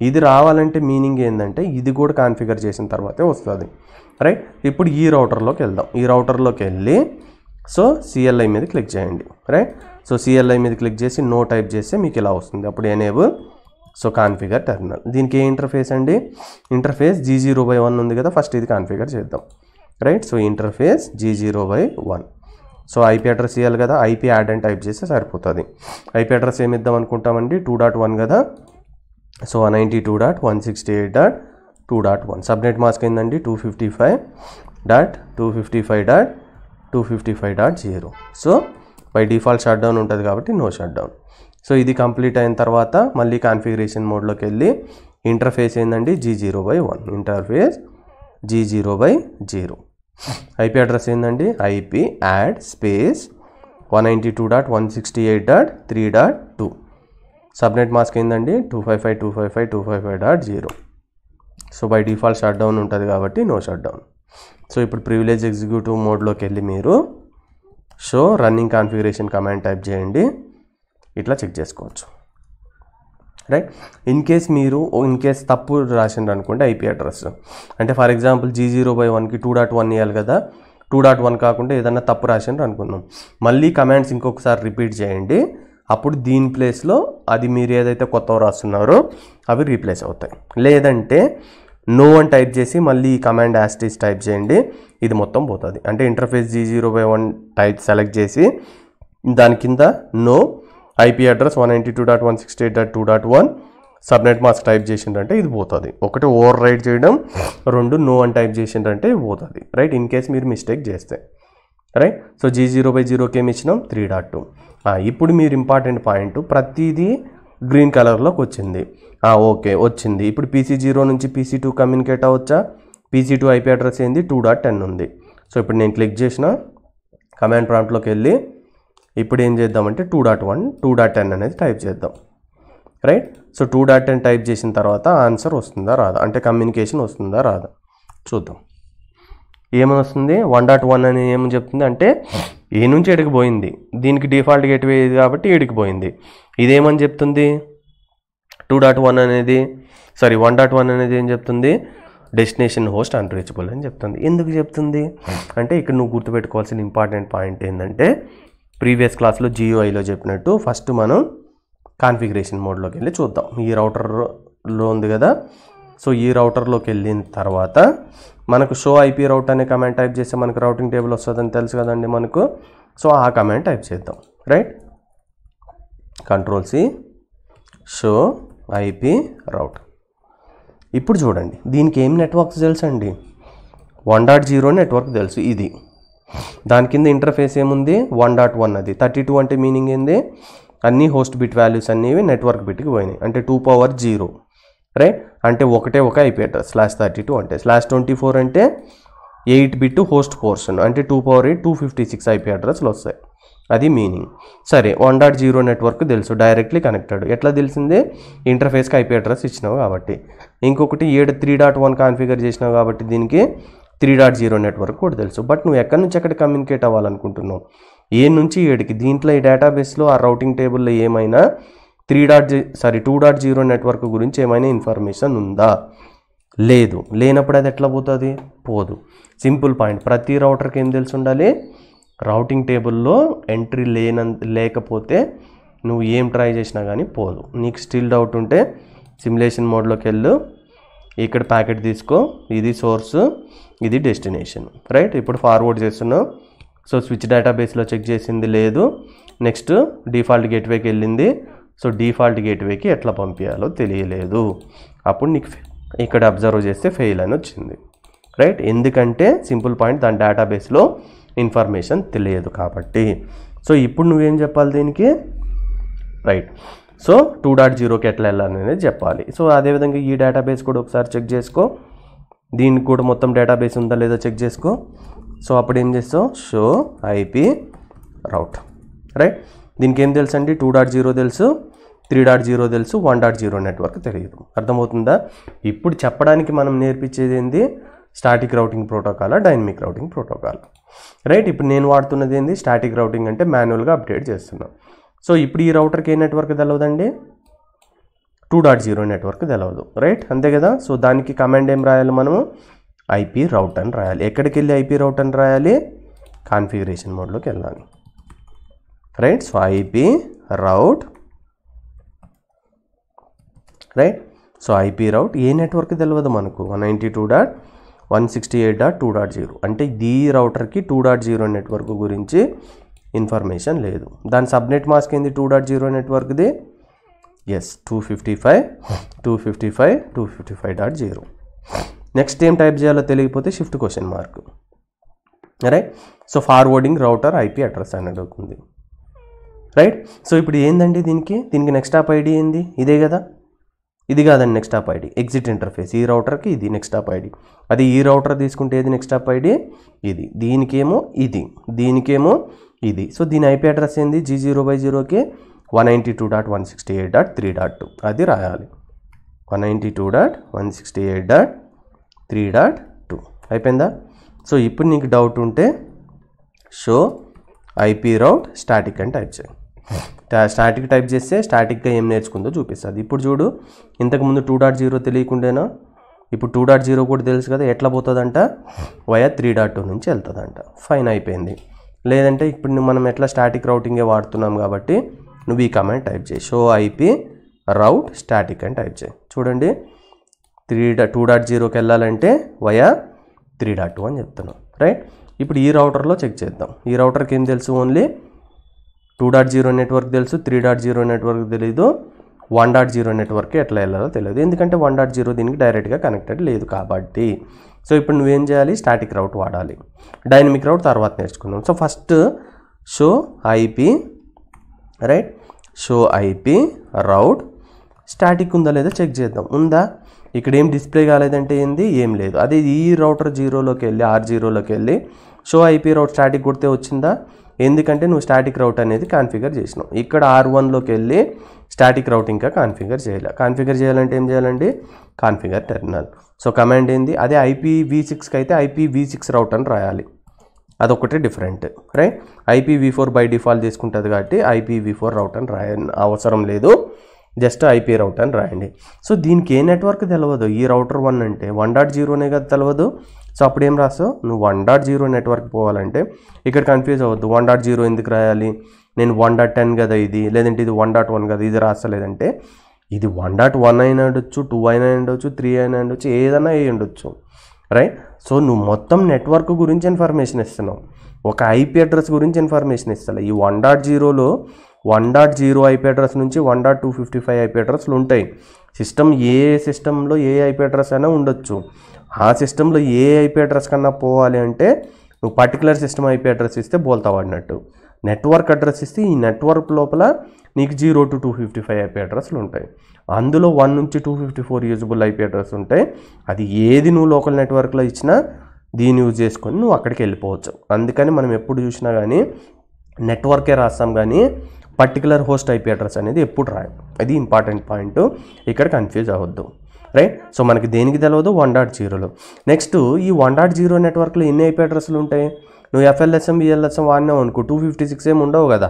ఇది రావాలంటే మీనింగ్ ఏంటంటే ఇది కూడా కాన్ఫిగర్ చేసిన తర్వాతే వస్తుంది, రైట్? ఇప్పుడు ఈ రౌటర్లోకి వెళ్దాం. ఈ రౌటర్లోకి వెళ్ళి సో CLI మీద క్లిక్ చేయండి, రైట్? సో CLI మీద క్లిక్ చేసి నో టైప్ చేస్తే మీకు ఇలా వస్తుంది. అప్పుడు ఎనేబుల్ సో కాన్ఫిగర్ టెర్మినల్. దీనికి ఏ ఇంటర్ఫేస్ అండి? ఇంటర్ఫేస్ G0/1 ఉంది కదా, ఫస్ట్ ఇది కాన్ఫిగర్ చేద్దాం, right? So interface G0/1. So IP address ఇవ్వాలి కదా, ఐపీ యాడ్ అని టైప్ చేస్తే సరిపోతుంది. ఐపీ అడ్రస్ ఏమి ఇద్దాం అనుకుంటామండి? 2.1 కదా, సో 192.168.2.1. సబ్నెట్ మాస్క్ ఏందండి? 255.255.255.0. So by default shut down ఉంటుంది కాబట్టి నో షట్ డౌన్. సో ఇది కంప్లీట్ అయిన తర్వాత మళ్ళీ కాన్ఫిగరేషన్ మోడ్లోకి వెళ్ళి ఇంటర్ఫేస్ ఏందండి? G0/1. Interface G0/0. IP address ఏందండి? IP add space 192.168.3.2. Subnet mask ఏందండి? 255.255.255.0. So by default shut down ఉంటుంది కాబట్టి నో షట్ డౌన్. సో ఇప్పుడు ప్రివిలేజ్ ఎగ్జిక్యూటివ్ మోడ్లోకి వెళ్ళి మీరు show running configuration command type చేయండి, ఇట్లా చెక్ చేసుకోవచ్చు, రైట్? ఇన్ కేస్ తప్పు రాసిండ్రు అనుకోండి ఐపీ అడ్రస్, అంటే ఫర్ ఎగ్జాంపుల్ G0/1కి 2.1 ఇవ్వాలి కదా, 2.1 కాకుండా ఏదన్నా తప్పు రాసిండ్రు అనుకుందాం, మళ్ళీ కమాండ్స్ ఇంకొకసారి రిపీట్ చేయండి. అప్పుడు దీని ప్లేస్లో అది మీరు ఏదైతే కొత్తగా రాస్తున్నారో అవి రీప్లేస్ అవుతాయి. లేదంటే నో అని టైప్ చేసి మళ్ళీ ఈ కమాండ్ యాస్టీస్ టైప్ చేయండి, ఇది మొత్తం పోతుంది. అంటే ఇంటర్ఫేస్ G0/1 టైప్ సెలెక్ట్ చేసి దాని కింద no IP address 192.168.2.1 subnet mask type చేసిందంటే ఇది పోతుంది. ఒకటి ఓవర్ రైట్ చేయడం, 2 నో అని టైప్ చేసిందంటే ఇది పోతుంది, రైట్? ఇన్ కేస్ మీరు మిస్టేక్ చేస్తే, రైట్? సో G0/0కి ఏమి ఇచ్చినాం? 3.2. ఇప్పుడు మీరు ఇంపార్టెంట్ పాయింట్, ప్రతిదీ గ్రీన్ కలర్లోకి వచ్చింది. ఓకే వచ్చింది. ఇప్పుడు PC0 నుంచి PC2 communicate అవ్వచ్చా? PC2 IP address ఏంది? 2.10 ఉంది. సో ఇప్పుడు నేను క్లిక్ చేసిన కమాండ్ ప్రాంప్ట్లోకి వెళ్ళి ఇప్పుడు ఏం చేద్దామంటే 2.1 2.10 అనేది టైప్ చేద్దాం, రైట్? సో 2.10 టైప్ చేసిన తర్వాత ఆన్సర్ వస్తుందా రాదా, అంటే కమ్యూనికేషన్ వస్తుందా రాదా చూద్దాం. ఏమని వస్తుంది? 1.1 అని ఏమని చెప్తుంది అంటే ఏ నుంచి ఎడికి పోయింది, దీనికి డిఫాల్ట్ గేట్వే ఇది కాబట్టి ఎడికి పోయింది. ఇదేమని చెప్తుంది? 2.1 అనేది 1.1 అనేది ఏం చెప్తుంది? డెస్టినేషన్ హోస్ట్ అన్రీచబుల్ అని చెప్తుంది. ఎందుకు చెప్తుంది అంటే ఇక్కడ నువ్వు గుర్తుపెట్టుకోవాల్సిన ఇంపార్టెంట్ పాయింట్ ఏంటంటే ప్రీవియస్ క్లాస్లో GUIలో చెప్పినట్టు ఫస్ట్ మనం కాన్ఫిగరేషన్ మోడ్లోకి వెళ్ళి చూద్దాం. ఈ రౌటర్లో ఉంది కదా, సో ఈ రౌటర్లోకి వెళ్ళిన తర్వాత మనకు షో ఐపీ రౌట్ అనే కమాండ్ టైప్ చేస్తే మనకు రౌటింగ్ టేబుల్ వస్తుందని తెలుసు కదండి మనకు. సో ఆ కమాండ్ టైప్ చేద్దాం, రైట్? Ctrl+C షో ఐపీ రౌట్. ఇప్పుడు చూడండి దీనికి ఏం నెట్వర్క్స్ తెలుసు అండి, 1.0 నెట్వర్క్ తెలుసు, ఇది దాని కింద ఇంటర్ఫేస్ ఏముంది 1.1, అది 32 అంటే మీనింగ్ ఏంది, అన్ని హోస్ట్ బిట్ వాల్యూస్ అనేవి నెట్వర్క్ బిట్కి పోయినాయి, అంటే 2 power 0, రైట్, అంటే ఒకటే ఒక ఐపీ అడ్రస్ /32 అంటే, /24 అంటే 8 బిట్ హోస్ట్ పోర్షన్, అంటే 2 power 8 256 ఐపీ అడ్రస్లు వస్తాయి, అది మీనింగ్. సరే 1.0 నెట్వర్క్ తెలుసు, డైరెక్ట్లీ కనెక్టెడ్, ఎట్లా తెలిసిందే, ఇంటర్ఫేస్కి ఐపీ అడ్రస్ ఇచ్చినావు కాబట్టి. ఇంకొకటి 3.1 కాన్ఫిగర్ చేసినావు కాబట్టి దీనికి 3.0 నెట్వర్క్ కూడా తెలుసు. బట్ నువ్వు ఎక్కడి నుంచి ఎక్కడ కమ్యూనికేట్ అవ్వాలనుకుంటున్నావు, 7 నుంచి 7కి, దీంట్లో ఈ డేటాబేస్లో ఆ రౌటింగ్ టేబుల్లో ఏమైనా 2.0 నెట్వర్క్ గురించి ఏమైనా ఇన్ఫర్మేషన్ ఉందా, లేదు, లేనప్పుడు అది ఎట్లా పోతుంది, పోదు. సింపుల్ పాయింట్, ప్రతి రౌటర్కి ఏం తెలిసి ఉండాలి, రౌటింగ్ టేబుల్లో ఎంట్రీ లేకపోతే నువ్వు ఏం ట్రై చేసినా కానీ పోదు. నీకు స్టిల్ డౌట్ ఉంటే సిమ్యులేషన్ మోడ్లోకి వెళ్ళు, ఇక్కడ ప్యాకెట్ తీసుకో, ఇది సోర్స్, ఇది డెస్టినేషన్, రైట్. ఇప్పుడు ఫార్వర్డ్ చేస్తున్నావు, సో స్విచ్ డేటాబేస్లో చెక్ చేసింది లేదు, నెక్స్ట్ డిఫాల్ట్ గేట్వేకి వెళ్ళింది, సో డిఫాల్ట్ గేట్వేకి ఎట్లా పంపించాలో తెలియలేదు, అప్పుడు నీకు ఇక్కడ అబ్జర్వ్ చేస్తే ఫెయిల్ అని వచ్చింది, రైట్. ఎందుకంటే సింపుల్ పాయింట్, దాని డేటాబేస్లో ఇన్ఫర్మేషన్ తెలియదు కాబట్టి. సో ఇప్పుడు నువ్వేం చెప్పాలి దీనికి, రైట్, సో 2.0కి ఎట్లా వెళ్ళాలనేది చెప్పాలి. సో అదేవిధంగా ఈ డేటాబేస్ కూడా ఒకసారి చెక్ చేసుకో, దీనికి కూడా మొత్తం డేటాబేస్ ఉందా లేదా చెక్ చేసుకో. సో అప్పుడు ఏం చేస్తావు, షో ఐపీ రౌట్, రైట్. దీనికి ఏం తెలుసు అండి, 2.0 తెలుసు, 3.0 తెలుసు, 1.0 నెట్వర్క్ తెలియదు. అర్థమవుతుందా? ఇప్పుడు చెప్పడానికి మనం నేర్పించేది ఏంది, static routing protocol, dynamic routing protocol, right. ఇప్పుడు నేను వాడుతున్నది ఏంది, స్టాటిక్ రౌటింగ్ అంటే మాన్యువల్గా అప్డేట్ చేస్తున్నాం. సో ఇప్పుడు ఈ రౌటర్కి ఏ నెట్వర్క్ తెలవదండి, 2.0 నెట్వర్క్ తెలవదు, రైట్, అంతే కదా. సో దానికి కమాండ్ ఏం రాయాలి మనము, ఐపీ రౌట్ అని రాయాలి. ఎక్కడికి వెళ్ళి ఐపీ రౌట్ అని రాయాలి, కాన్ఫిగరేషన్ మోడ్లోకి వెళ్ళాలి, right. So IP route, right. So IP రౌట్ ఏ నెట్వర్క్ తెలియదు మనకు, 192.168.2.0 అంటే ఈ రౌటర్కి 2.0 నెట్వర్క్ గురించి ఇన్ఫర్మేషన్ లేదు. దాని సబ్నెట్ మాస్క్ ఏంది 2.0 నెట్వర్క్ది, ఎస్ 255.255.0. నెక్స్ట్ ఏం టైప్ చేయాలో తెలియకపోతే shift question mark, right. So forwarding router IP address అని అడుగుతుంది, రైట్. సో ఇప్పుడు ఏందండి దీనికి నెక్స్ట్ హాప్ ఐడి ఏంది, ఇదే కదా, ఇది కాదండి next hop ID, exit interface, ఈ రౌటర్కి ఇది నెక్స్ట్ హాప్ ఐడి. అది ఈ రౌటర్ తీసుకుంటే ఏది నెక్స్ట్ హాప్ ఐడి, ఇది, దీనికేమో ఇది, దీనికేమో ఇది. సో దీని ఐపీ అడ్రస్ ఏంది, G0/0కి 192.168.3.2 అది రాయాలి, 192.168.3.2 అయిపోయిందా. సో ఇప్పుడు నీకు డౌట్ ఉంటే షో ఐపీ రౌట్ స్టాటిక్ అని టైప్ చేయి. స్టాటిక్ టైప్ చేస్తే స్టాటిక్గా ఏం నేర్చుకుందో చూపిస్తుంది. ఇప్పుడు చూడు, ఇంతకుముందు 2.0 తెలియకుండానా, ఇప్పుడు 2.0 కూడా తెలుసు కదా, ఎట్లా పోతుందంట, వయా 3.2 నుంచి వెళ్తుందంట, ఫైన్ అయిపోయింది. లేదంటే ఇప్పుడు మనం ఎట్లా స్టాటిక్ రౌటింగే వాడుతున్నాం కాబట్టి నువ్వు ఈ కమాండ్ టైప్ చేయి, షో ఐపీ రౌట్ స్టాటిక్ అని టైప్ చేయి. చూడండి 2.0కి వెళ్ళాలంటే వయా 3.2 అని చెప్తున్నాం, రైట్. ఇప్పుడు ఈ రౌటర్లో చెక్ చేద్దాం. ఈ రౌటర్కి ఏం తెలుసు, ఓన్లీ 2.0 నెట్వర్క్ తెలుసు, 3.0 నెట్వర్క్ తెలీదు, 1.0 నెట్వర్క్కి ఎట్లా వెళ్ళాలో తెలియదు, ఎందుకంటే 1.0 దీనికి డైరెక్ట్గా కనెక్టెడ్ లేదు కాబట్టి. సో ఇప్పుడు నువ్వేం చేయాలి, స్టాటిక్ రౌట్ వాడాలి, డైనమిక్ రౌట్ తర్వాత నేర్చుకుందాం. So first show IP, right, show IP route static ఉందా లేదా చెక్ చేద్దాం. ఉందా, ఇక్కడ ఏం డిస్ప్లే కాలేదంటే ఏంది, ఏం లేదు. అదే ఈ రౌటర్ 0లోకి వెళ్ళి R0లోకి వెళ్ళి షో ఐపీ రౌట్ స్టాటిక్ కొడితే వచ్చిందా, ఎందుకంటే నువ్వు స్టాటిక్ రౌట్ అనేది కాన్ఫిగర్ చేసినావు. ఇక్కడ R1లోకి వెళ్ళి స్టాటిక్ రౌట్ ఇంకా కాన్ఫిగర్ చేయాలి. కాన్ఫిగర్ చేయాలంటే ఏం చేయాలండి, కాన్ఫిగర్ టెర్మినల్. సో కమాండ్ ఏంది, అదే IPv6కి అయితే IPv6 రౌట్ అని రాయాలి, అదొకటి different, right. IPv4 by default తీసుకుంటుంది కాబట్టి IPv4 రౌట్ అని అవసరం లేదు, జస్ట్ ఐపీ రౌట్ అని రాయండి. సో దీనికి ఏ నెట్వర్క్ తెలియదు, ఈ రౌటర్ 1 అంటే 1.0నే కదా తెలియదు. సో అప్పుడు ఏం రాస్తావు, నువ్వు 1.0 నెట్వర్క్ పోవాలంటే ఇక్కడ కన్ఫ్యూజ్ అవ్వద్దు, 1.0 ఎందుకు రాయాలి, నేను 1.10 కదా ఇది, లేదంటే ఇది 1.1 కదా ఇది రాస్తలేదంటే, ఇది 1.1 అయినా ఉండొచ్చు, 2 అయినా ఉండొచ్చు, 3 అయినా ఉండొచ్చు, ఏదైనా అయ్యి ఉండొచ్చు, రైట్. సో నువ్వు మొత్తం నెట్వర్క్ గురించి ఇన్ఫర్మేషన్ ఇస్తున్నావు, ఒక ఐపీ అడ్రస్ గురించి ఇన్ఫర్మేషన్ ఇస్తా. ఈ 1.0లో 1.0 ఐపీ అడ్రస్ నుంచి 1.255 ఐపీ అడ్రస్లు ఉంటాయి. సిస్టమ్ ఏ సిస్టంలో ఏ ఐపీ అడ్రస్ అయినా ఉండొచ్చు. ఆ సిస్టంలో ఏ ఐపీ అడ్రస్ కన్నా పోవాలి అంటే నువ్వు పర్టికులర్ సిస్టమ్ ఐపీ అడ్రస్ ఇస్తే బోల్తావు అన్నట్టు. నెట్వర్క్ అడ్రస్ ఇస్తే ఈ నెట్వర్క్ లోపల నీకు 0 to 255 ఐపీ అడ్రస్లు ఉంటాయి. అందులో 1 నుంచి 254 యూజబుల్ ఐపీ అడ్రస్ ఉంటాయి. అది ఏది నువ్వు లోకల్ నెట్వర్క్లో ఇచ్చినా దీన్ని యూజ్ చేసుకొని నువ్వు అక్కడికి వెళ్ళిపోవచ్చు. అందుకని మనం ఎప్పుడు చూసినా కానీ నెట్వర్కే రాస్తాం, కానీ పర్టికులర్ హోస్ట్ ఐపీ అడ్రస్ అనేది ఎప్పుడు రాయం. అది ఇంపార్టెంట్ పాయింట్, ఇక్కడ కన్ఫ్యూజ్ అవ్వద్దు. రైట్. సో మనకి దేనికి తెలియదు 1.0లో. నెక్స్ట్ ఈ 1.0 నెట్వర్క్లో ఎన్ని ఐపీ అడ్రస్లు ఉంటాయి? నువ్వు FLSM VLSM వాడినావు అనుకో 256 ఏమి ఉండవు కదా.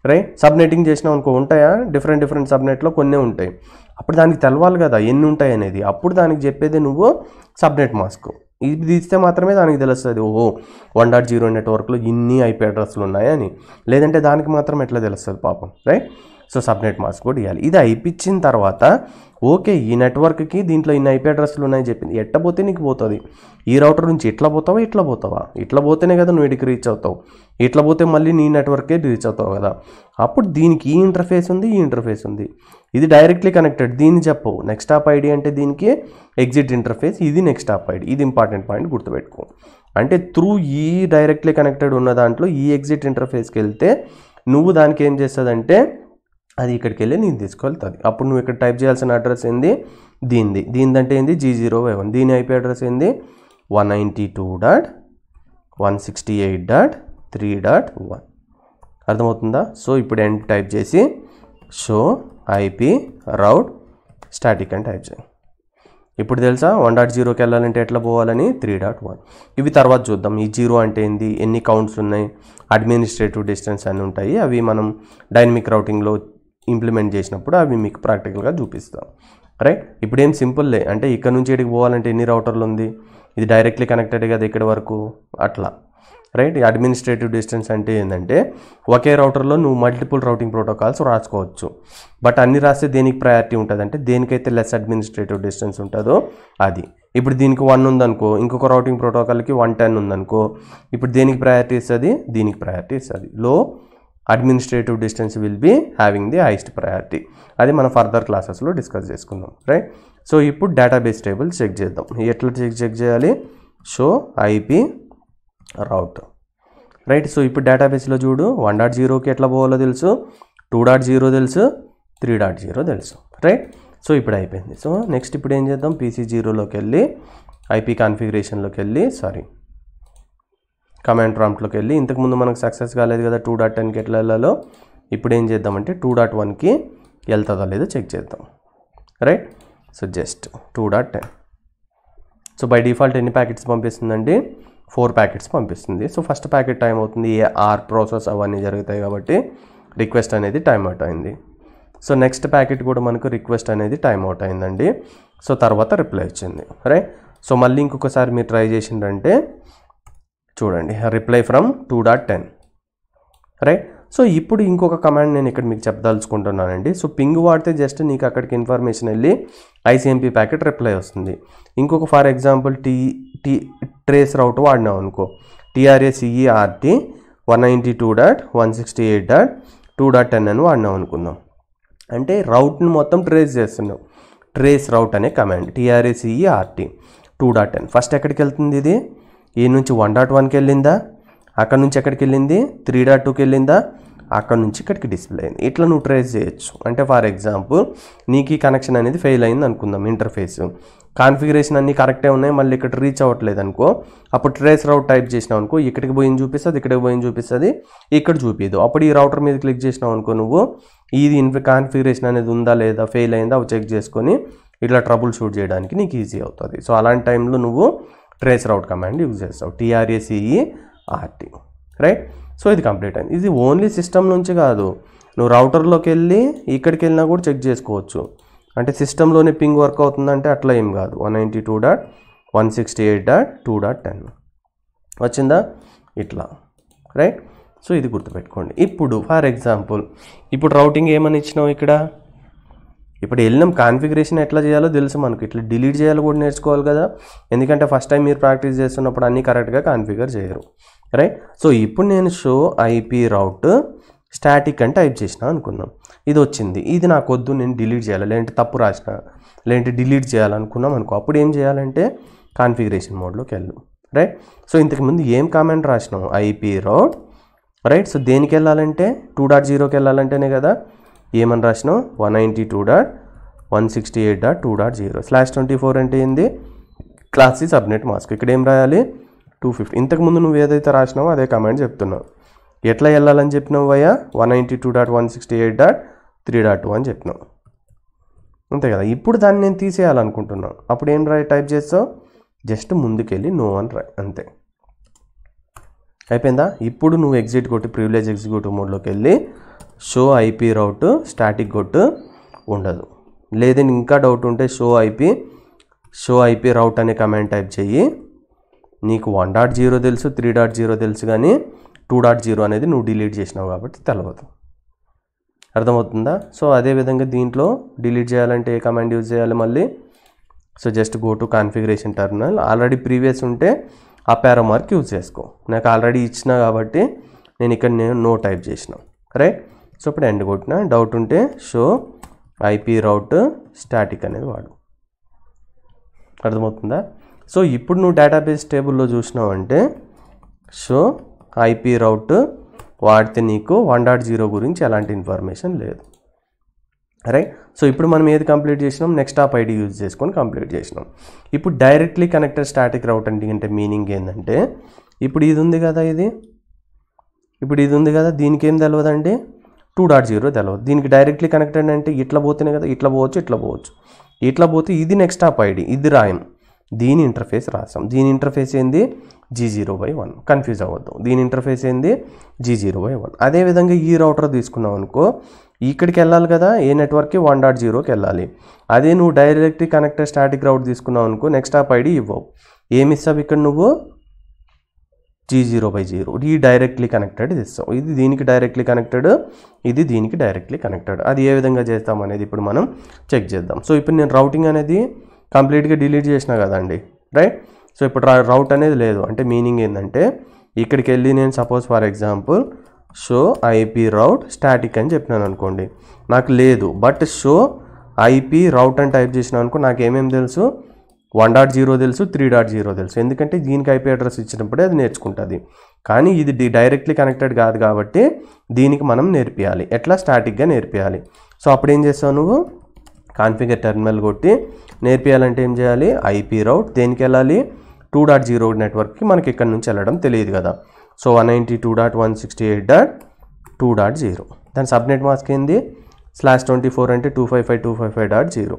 రైట్. సబ్నెటింగ్ చేసినావు అనుకో ఉంటాయా? డిఫరెంట్ సబ్నెట్లో కొన్ని ఉంటాయి. అప్పుడు దానికి తెలవాలి కదా ఎన్ని ఉంటాయి అనేది. అప్పుడు దానికి చెప్పేది నువ్వు సబ్నెట్ మాస్క్ ఇది ఇస్తే మాత్రమే దానికి తెలుస్తుంది, ఓహో 1.0 నెట్వర్క్లో ఇన్ని ఐపీ అడ్రస్లు ఉన్నాయని. లేదంటే దానికి మాత్రం ఎట్లా తెలుస్తుంది పాపం. రైట్. సో సబ్నెట్ మాస్క్ కూడా ఇవ్వాలి. ఇది అయిపించిన తర్వాత ఓకే ఈ నెట్వర్క్కి దీంట్లో ఇన్ని ఐపీ అడ్రస్లు ఉన్నాయని చెప్పింది. ఎట్లా పోతే నీకు పోతుంది? ఈ రౌటర్ నుంచి ఇట్లా పోతావా ఇట్లా పోతావా? ఇట్లా పోతేనే కదా నువ్వు ఇటుకి రీచ్ అవుతావు. ఇట్లా పోతే మళ్ళీ నీ నెట్వర్కే రీచ్ అవుతావు కదా. అప్పుడు దీనికి ఈ ఇంటర్ఫేస్ ఉంది, ఈ ఇంటర్ఫేస్ ఉంది. ఇది డైరెక్ట్లీ కనెక్టెడ్, దీన్ని చెప్పవు. నెక్స్ట్ హాప్ ఐడి అంటే దీనికి ఎగ్జిట్ ఇంటర్ఫేస్, ఇది నెక్స్ట్ హాప్ ఐడి. ఇది ఇంపార్టెంట్ పాయింట్ గుర్తుపెట్టుకో. అంటే త్రూ ఈ డైరెక్ట్లీ కనెక్టెడ్ ఉన్న దాంట్లో ఈ ఎగ్జిట్ ఇంటర్ఫేస్కి వెళ్తే నువ్వు దానికి ఏం చేస్తుందంటే అది ఇక్కడికి వెళ్ళి నేను తీసుకెళ్తుంది. అప్పుడు నువ్వు ఇక్కడ టైప్ చేయాల్సిన అడ్రస్ ఏంది? దీనిదంటే ఏంది? G0Y1. దీని ఐపీ అడ్రస్ ఏంది? 192.168.3.1. అర్థమవుతుందా? సో ఇప్పుడు ఎండ్ టైప్ చేసి షో ఐపీ రౌట్ స్టాటిక్ అని టైప్ చేయి. ఇప్పుడు తెలుసా 1.0కి వెళ్ళాలంటే ఎట్లా పోవాలని? 3.1. ఇవి తర్వాత చూద్దాం. ఈ 0 అంటే ఏంది, ఎన్ని కౌంట్స్ ఉన్నాయి, అడ్మినిస్ట్రేటివ్ డిస్టెన్స్ అన్నీ ఉంటాయి. అవి మనం డైనమిక్ రౌటింగ్లో ఇంప్లిమెంట్ చేసినప్పుడు అవి మీకు ప్రాక్టికల్గా చూపిస్తాం. రైట్. ఇప్పుడు ఏం సింపుల్లే, అంటే ఇక్కడ నుంచి ఇక్కడికి పోవాలంటే ఎన్ని రౌటర్లు ఉంది, ఇది డైరెక్ట్లీ కనెక్టెడ్ కదా ఇక్కడ వరకు అట్లా. రైట్. అడ్మినిస్ట్రేటివ్ డిస్టెన్స్ అంటే ఏంటంటే ఒకే రౌటర్లో నువ్వు మల్టిపుల్ రౌటింగ్ ప్రోటోకాల్స్ రాసుకోవచ్చు. బట్ అన్ని రాస్తే దేనికి ప్రయారిటీ ఉంటుంది అంటే దేనికైతే లెస్ అడ్మినిస్ట్రేటివ్ డిస్టెన్స్ ఉంటుందో అది. ఇప్పుడు దీనికి 1 ఉందనుకో, ఇంకొక రౌటింగ్ ప్రోటోకాల్కి 110 ఉందనుకో, ఇప్పుడు దేనికి ప్రయారిటీ ఇస్తుంది? దీనికి ప్రయారిటీ ఇస్తుంది. Low administrative distance will be having the highest priority. అది మనం ఫర్దర్ క్లాసెస్లో డిస్కస్ చేసుకుందాం. రైట్. సో ఇప్పుడు డేటాబేస్ టేబుల్ చెక్ చేద్దాం. ఎట్లా చెక్ చేయాలి? Show IP route. Right. So ఇప్పుడు డేటాబేస్లో చూడు 1.0కి ఎట్లా పోవాలో తెలుసు, 2.0 తెలుసు, 3.0 తెలుసు. రైట్. సో ఇప్పుడు అయిపోయింది. సో నెక్స్ట్ ఇప్పుడు ఏం చేద్దాం? PC0లోకి వెళ్ళి ఐపీ కాన్ఫిగరేషన్లోకి వెళ్ళి కమాండ్ ప్రాంప్ట్లోకి వెళ్ళి ఇంతకుముందు మనకు సక్సెస్ కాలేదు కదా 2.10కి ఎట్లా వెళ్ళాలో. ఇప్పుడు ఏం చేద్దామంటే 2.1కి వెళ్తుందో లేదో చెక్ చేద్దాం. Right. So just 2.10. So by default ఎన్ని ప్యాకెట్స్ పంపిస్తుందండి? 4 ప్యాకెట్స్ పంపిస్తుంది. సో ఫస్ట్ ప్యాకెట్ టైం అవుతుంది, ఆర్ ప్రాసెస్ అవన్నీ జరుగుతాయి కాబట్టి రిక్వెస్ట్ అనేది టైం అవుట్ అయింది. సో నెక్స్ట్ ప్యాకెట్ కూడా మనకు రిక్వెస్ట్ అనేది టైం అవుట్ అయిందండి. సో తర్వాత రిప్లై వచ్చింది. రైట్. సో మళ్ళీ ఇంకొకసారి మీరు ట్రై చేసిందంటే చూడండి రిప్లై ఫ్రమ్ 2.10. రైట్. సో ఇప్పుడు ఇంకొక కమాండ్ నేను ఇక్కడ మీకు చెప్పదలుచుకుంటున్నానండి. సో పింగ్ వాడితే జస్ట్ నీకు అక్కడికి ఇన్ఫర్మేషన్ వెళ్ళి ICMP ప్యాకెట్ రిప్లై వస్తుంది. ఇంకొక ఫర్ ఎగ్జాంపుల్ ట్రేస్ రౌట్ వాడినావు అనుకో, TRACERT 192.168.2.10 అని వాడినావు అనుకుందాం. అంటే రౌట్ని మొత్తం ట్రేస్ చేస్తున్నావు. ట్రేస్ రౌట్ అనే కమాండ్ TRACERT 2.10. ఫస్ట్ ఎక్కడికి వెళ్తుంది? ఇది ఈ నుంచి 1.1కి వెళ్ళిందా, అక్కడ నుంచి ఎక్కడికి వెళ్ళింది, 3.2కి వెళ్ళిందా, అక్కడ నుంచి ఇక్కడికి డిస్ప్లే అయింది. ఇట్లా నువ్వు ట్రేస్ చేయొచ్చు. అంటే ఫర్ ఎగ్జాంపుల్ నీకు ఈ కనెక్షన్ అనేది ఫెయిల్ అయింది అనుకుందాం, ఇంటర్ఫేస్ కాన్ఫిగరేషన్ అన్నీ కరెక్టే ఉన్నాయి, మళ్ళీ ఇక్కడ రీచ్ అవ్వట్లేదు అనుకో, అప్పుడు ట్రేస్ రౌట్ టైప్ చేసినావు అనుకో, ఇక్కడికి పోయింది చూపిస్తుంది, ఇక్కడికి పోయింది చూపిస్తుంది, ఇక్కడ చూపిదు. అప్పుడు ఈ రౌటర్ మీద క్లిక్ చేసినావు అనుకో, నువ్వు ఇది కాన్ఫిగరేషన్ అనేది ఉందా లేదా, ఫెయిల్ అయిందా అవి చెక్ చేసుకొని ఇట్లా ట్రబుల్ షూట్ చేయడానికి నీకు ఈజీ అవుతుంది. సో అలాంటి టైంలో నువ్వు ట్రేస్ రౌట్ కమాండ్ యూజ్ చేస్తావు, TRACERT. రైట్. సో ఇది కంప్లీట్ అయింది. ఇది ఓన్లీ సిస్టమ్ నుంచి కాదు, నువ్వు రౌటర్లోకి వెళ్ళి ఇక్కడికి వెళ్ళినా కూడా చెక్ చేసుకోవచ్చు. అంటే సిస్టంలోనే పింగ్ వర్క్ అవుతుందంటే అట్లా ఏం కాదు. 192.168.2.10 వచ్చిందా ఇట్లా. రైట్. సో ఇది గుర్తుపెట్టుకోండి. ఇప్పుడు ఫర్ ఎగ్జాంపుల్ ఇప్పుడు రౌటింగ్ ఏమని ఇచ్చినావు ఇక్కడ, ఇప్పుడు వెళ్ళినాం కాన్ఫిగరేషన్ ఎట్లా చేయాలో తెలుసు మనకు, ఇట్లా డిలీట్ చేయాలో కూడా నేర్చుకోవాలి కదా, ఎందుకంటే ఫస్ట్ టైం మీరు ప్రాక్టీస్ చేస్తున్నప్పుడు అన్నీ కరెక్ట్గా కాన్ఫిగర్ చేయరు. రైట్. సో ఇప్పుడు నేను షో ఐపీ రౌట్ స్టాటిక్ అని టైప్ చేసిన అనుకుందాం, ఇది వచ్చింది. ఇది నాకు వద్దు, నేను డిలీట్ చేయాలి, లేదంటే తప్పు రాసిన, లేదంటే డిలీట్ చేయాలనుకున్నాం అనుకో, అప్పుడు ఏం చేయాలంటే కాన్ఫిగరేషన్ మోడ్లోకి వెళ్ళు. రైట్. సో ఇంతకుముందు ఏం comment రాసినాము, IP route. Right. So దేనికి వెళ్ళాలంటే 2.0కి వెళ్ళాలంటేనే కదా ఏమని రాసినాం, 192.168.2.0/24 అంటే ఏంది, క్లాస్ సబ్నెట్ మాస్క్. ఇక్కడ ఏం రాయాలి, 250. ఇంతకుముందు నువ్వు ఏదైతే రాసినావో అదే కామెంట్ చెప్తున్నావు. ఎట్లా వెళ్ళాలని చెప్పినావు భయ్యా, 192.168.3.2 అని చెప్పినావు, అంతే కదా. ఇప్పుడు దాన్ని నేను తీసేయాలనుకుంటున్నాను, అప్పుడు ఏం టైప్ చేస్తావు, జస్ట్ ముందుకెళ్ళి నో అని రాయి, అంతే. అయిపోయిందా. ఇప్పుడు నువ్వు ఎగ్జిట్ కొట్టి ప్రివిలేజ్ ఎగ్జిక్యూటివ్ మోడ్లోకి వెళ్ళి షో ఐపీ రౌట్ స్టాటిక్ కొట్టు, ఉండదు. లేదా ఇంకా డౌట్ ఉంటే షో ఐపీ రౌట్ అనే కమాండ్ టైప్ చెయ్యి. నీకు 1.0 తెలుసు, 3.0 తెలుసు, కానీ 2.0 అనేది నువ్వు డిలీట్ చేసినావు కాబట్టి తెలవదు. అర్థమవుతుందా. సో అదేవిధంగా దీంట్లో డిలీట్ చేయాలంటే ఏ కమాండ్ యూజ్ చేయాలి మళ్ళీ, so just go to configuration terminal. Already previous ఉంటే అప్ యారో మార్క్ యూజ్ చేసుకో, నాకు ఆల్రెడీ ఇచ్చిన కాబట్టి నేను ఇక్కడ నో టైప్ చేసిన. రైట్. సో ఇప్పుడు ఎండ్ కొట్టిన, డౌట్ ఉంటే షో ఐపీ రౌట్ స్టాటిక్ అనేది వాడు. అర్థమవుతుందా. సో ఇప్పుడు నువ్వు డేటాబేస్ టేబుల్లో చూసినావు అంటే షో ఐపీ రౌట్ వాడితే నీకు 1.0 గురించి ఎలాంటి ఇన్ఫర్మేషన్ లేదు. రైట్. సో ఇప్పుడు మనం ఏది కంప్లీట్ చేసినాం, నెక్స్ట్ ఆప్ ఐడి యూజ్ చేసుకొని కంప్లీట్ చేసినాం. ఇప్పుడు డైరెక్ట్లీ కనెక్టెడ్ స్టాటిక్ రౌట్ అంటే మీనింగ్ ఏంటంటే, ఇప్పుడు ఇది ఉంది కదా, దీనికి ఏం తెలియదండి, 2.0 తెలియదు. దీనికి డైరెక్ట్లీ కనెక్టెడ్ అంటే ఇట్లా పోతేనే కదా, ఇట్లా పోతే ఇది నెక్స్ట్ ఆప్ ఐడి, ఇది రాయం, దీని ఇంటర్ఫేస్ రాసాం. దీని ఇంటర్ఫేస్ ఏంది, G0/1. కన్ఫ్యూజ్ అవ్వద్దు, దీని ఇంటర్ఫేస్ ఏంది, G0/1. అదేవిధంగా ఈ రౌటర్ తీసుకున్నావు అనుకో, ఇక్కడికి వెళ్ళాలి కదా, ఏ నెట్వర్క్కి 1.0కి వెళ్ళాలి. అదే నువ్వు డైరెక్ట్లీ కనెక్టెడ్ స్టాటిక్ రౌట్ తీసుకున్నావు అనుకో, నెక్స్ట్ ఆప్ ఐడి ఇవ్వవు. ఏమి ఇస్తావు ఇక్కడ నువ్వు, G0/0. ఈ డైరెక్ట్లీ కనెక్టెడ్ ఇస్తావు. ఇది దీనికి డైరెక్ట్లీ కనెక్టెడ్, ఇది దీనికి డైరెక్ట్లీ కనెక్టెడ్. అది ఏ విధంగా చేస్తాం అనేది ఇప్పుడు మనం చెక్ చేద్దాం. సో ఇప్పుడు నేను రౌటింగ్ అనేది కంప్లీట్గా డిలీట్ చేసిన కదండి. రైట్. సో ఇప్పుడు రౌట్ అనేది లేదు అంటే మీనింగ్ ఏంటంటే, ఇక్కడికి వెళ్ళి నేను suppose for example show IP route static అని చెప్పినాను అనుకోండి, నాకు లేదు. బట్ షో ఐపీ రౌట్ అని టైప్ చేసినా అనుకో, నాకు ఏమేమి తెలుసు, 1.0 తెలుసు, 3.0 తెలుసు. ఎందుకంటే దీనికి ఐపీ అడ్రస్ ఇచ్చినప్పుడే అది నేర్చుకుంటుంది. కానీ ఇది డైరెక్ట్లీ కనెక్టెడ్ కాదు కాబట్టి దీనికి మనం నేర్పియాలి, ఎట్లా స్టాటిక్గా నేర్పియాలి. సో అప్పుడు ఏం చేస్తావు నువ్వు, కాన్ఫిగర్ టెర్మినల్ కొట్టి నేర్పియాలంటే ఏం చేయాలి, ఐపీ రౌట్ దేనికి వెళ్ళాలి, 2.0 నెట్వర్క్కి. మనకి ఇక్కడ నుంచి వెళ్ళడం తెలియదు కదా. సో 192.168.2.0 దాని సబ్నెట్ మాస్క్ ఏంది, /24 అంటే 255.255.0.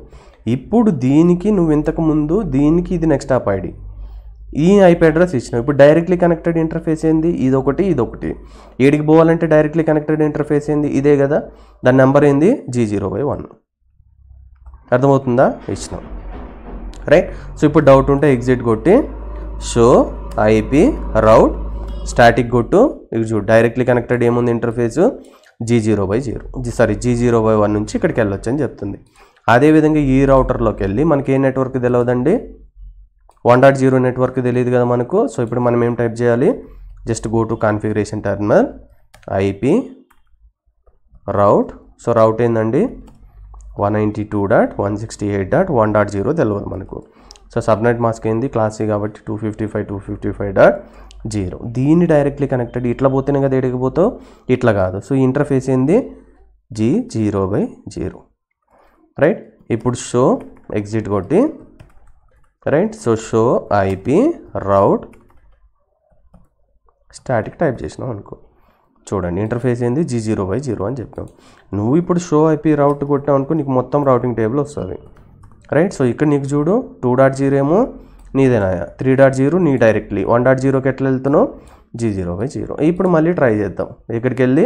ఇప్పుడు దీనికి నువ్వు ఇంతకుముందు దీనికి ఇది నెక్స్ట్ ఆప్ ఐడి, ఈ ఐపీ అడ్రస్ ఇచ్చినావు. ఇప్పుడు డైరెక్ట్లీ కనెక్టెడ్ ఇంటర్ఫేస్ ఏంది, ఇదొకటి. ఏడికి పోవాలంటే డైరెక్ట్లీ కనెక్టెడ్ ఇంటర్ఫేస్ ఏంది, ఇదే కదా. దాని నెంబర్ ఏంది, G0/1. అర్థమవుతుందా, ఇచ్చినాం. రైట్. సో ఇప్పుడు డౌట్ ఉంటే ఎగ్జిట్ కొట్టి షో ఐపీ రౌట్ స్టాటిక్ కొట్టు. ఇది చూడు, డైరెక్ట్లీ కనెక్టెడ్ ఏముంది ఇంటర్ఫేసు, G0/1 నుంచి ఇక్కడికి వెళ్ళొచ్చు అని చెప్తుంది. అదేవిధంగా ఈ రౌటర్లోకి వెళ్ళి మనకి ఏ నెట్వర్క్ తెలియదండి, 1.0 నెట్వర్క్ తెలియదు కదా మనకు. సో ఇప్పుడు మనం ఏం టైప్ చేయాలి, just go to configuration terminal, IP route. So route ఏందండి, 192.168.1.0 తెలియదు మనకు. సో సబ్నెట్ మాస్క్ ఏంది, క్లాస్ C కాబట్టి 255.255.0. దీన్ని డైరెక్ట్లీ కనెక్టెడ్, ఇట్లా పోతేనే కదా ఎడికి పోతావు, ఇట్లా కాదు. సో ఇంటర్ఫేస్ ఏంది, G0/0. రైట్. ఇప్పుడు షో ఎగ్జిట్ కొట్టి, right. So show IP route static type చేసినావు అనుకో, చూడండి ఇంటర్ఫేస్ ఏంది, G0/0 అని చెప్పాం. నువ్వు ఇప్పుడు షో ఐపీ రౌట్ కొట్టావు అనుకో, నీకు మొత్తం రౌటింగ్ టేబుల్ వస్తుంది. రైట్. సో ఇక్కడ నీకు చూడు, 2.0 ఏమో నీదేనాయా, 3.0 నీ డైరెక్ట్లీ, 1.0కి ఎట్లా వెళ్తున్నావు, G0/0. ఇప్పుడు మళ్ళీ ట్రై చేద్దాం. ఇక్కడికి వెళ్ళి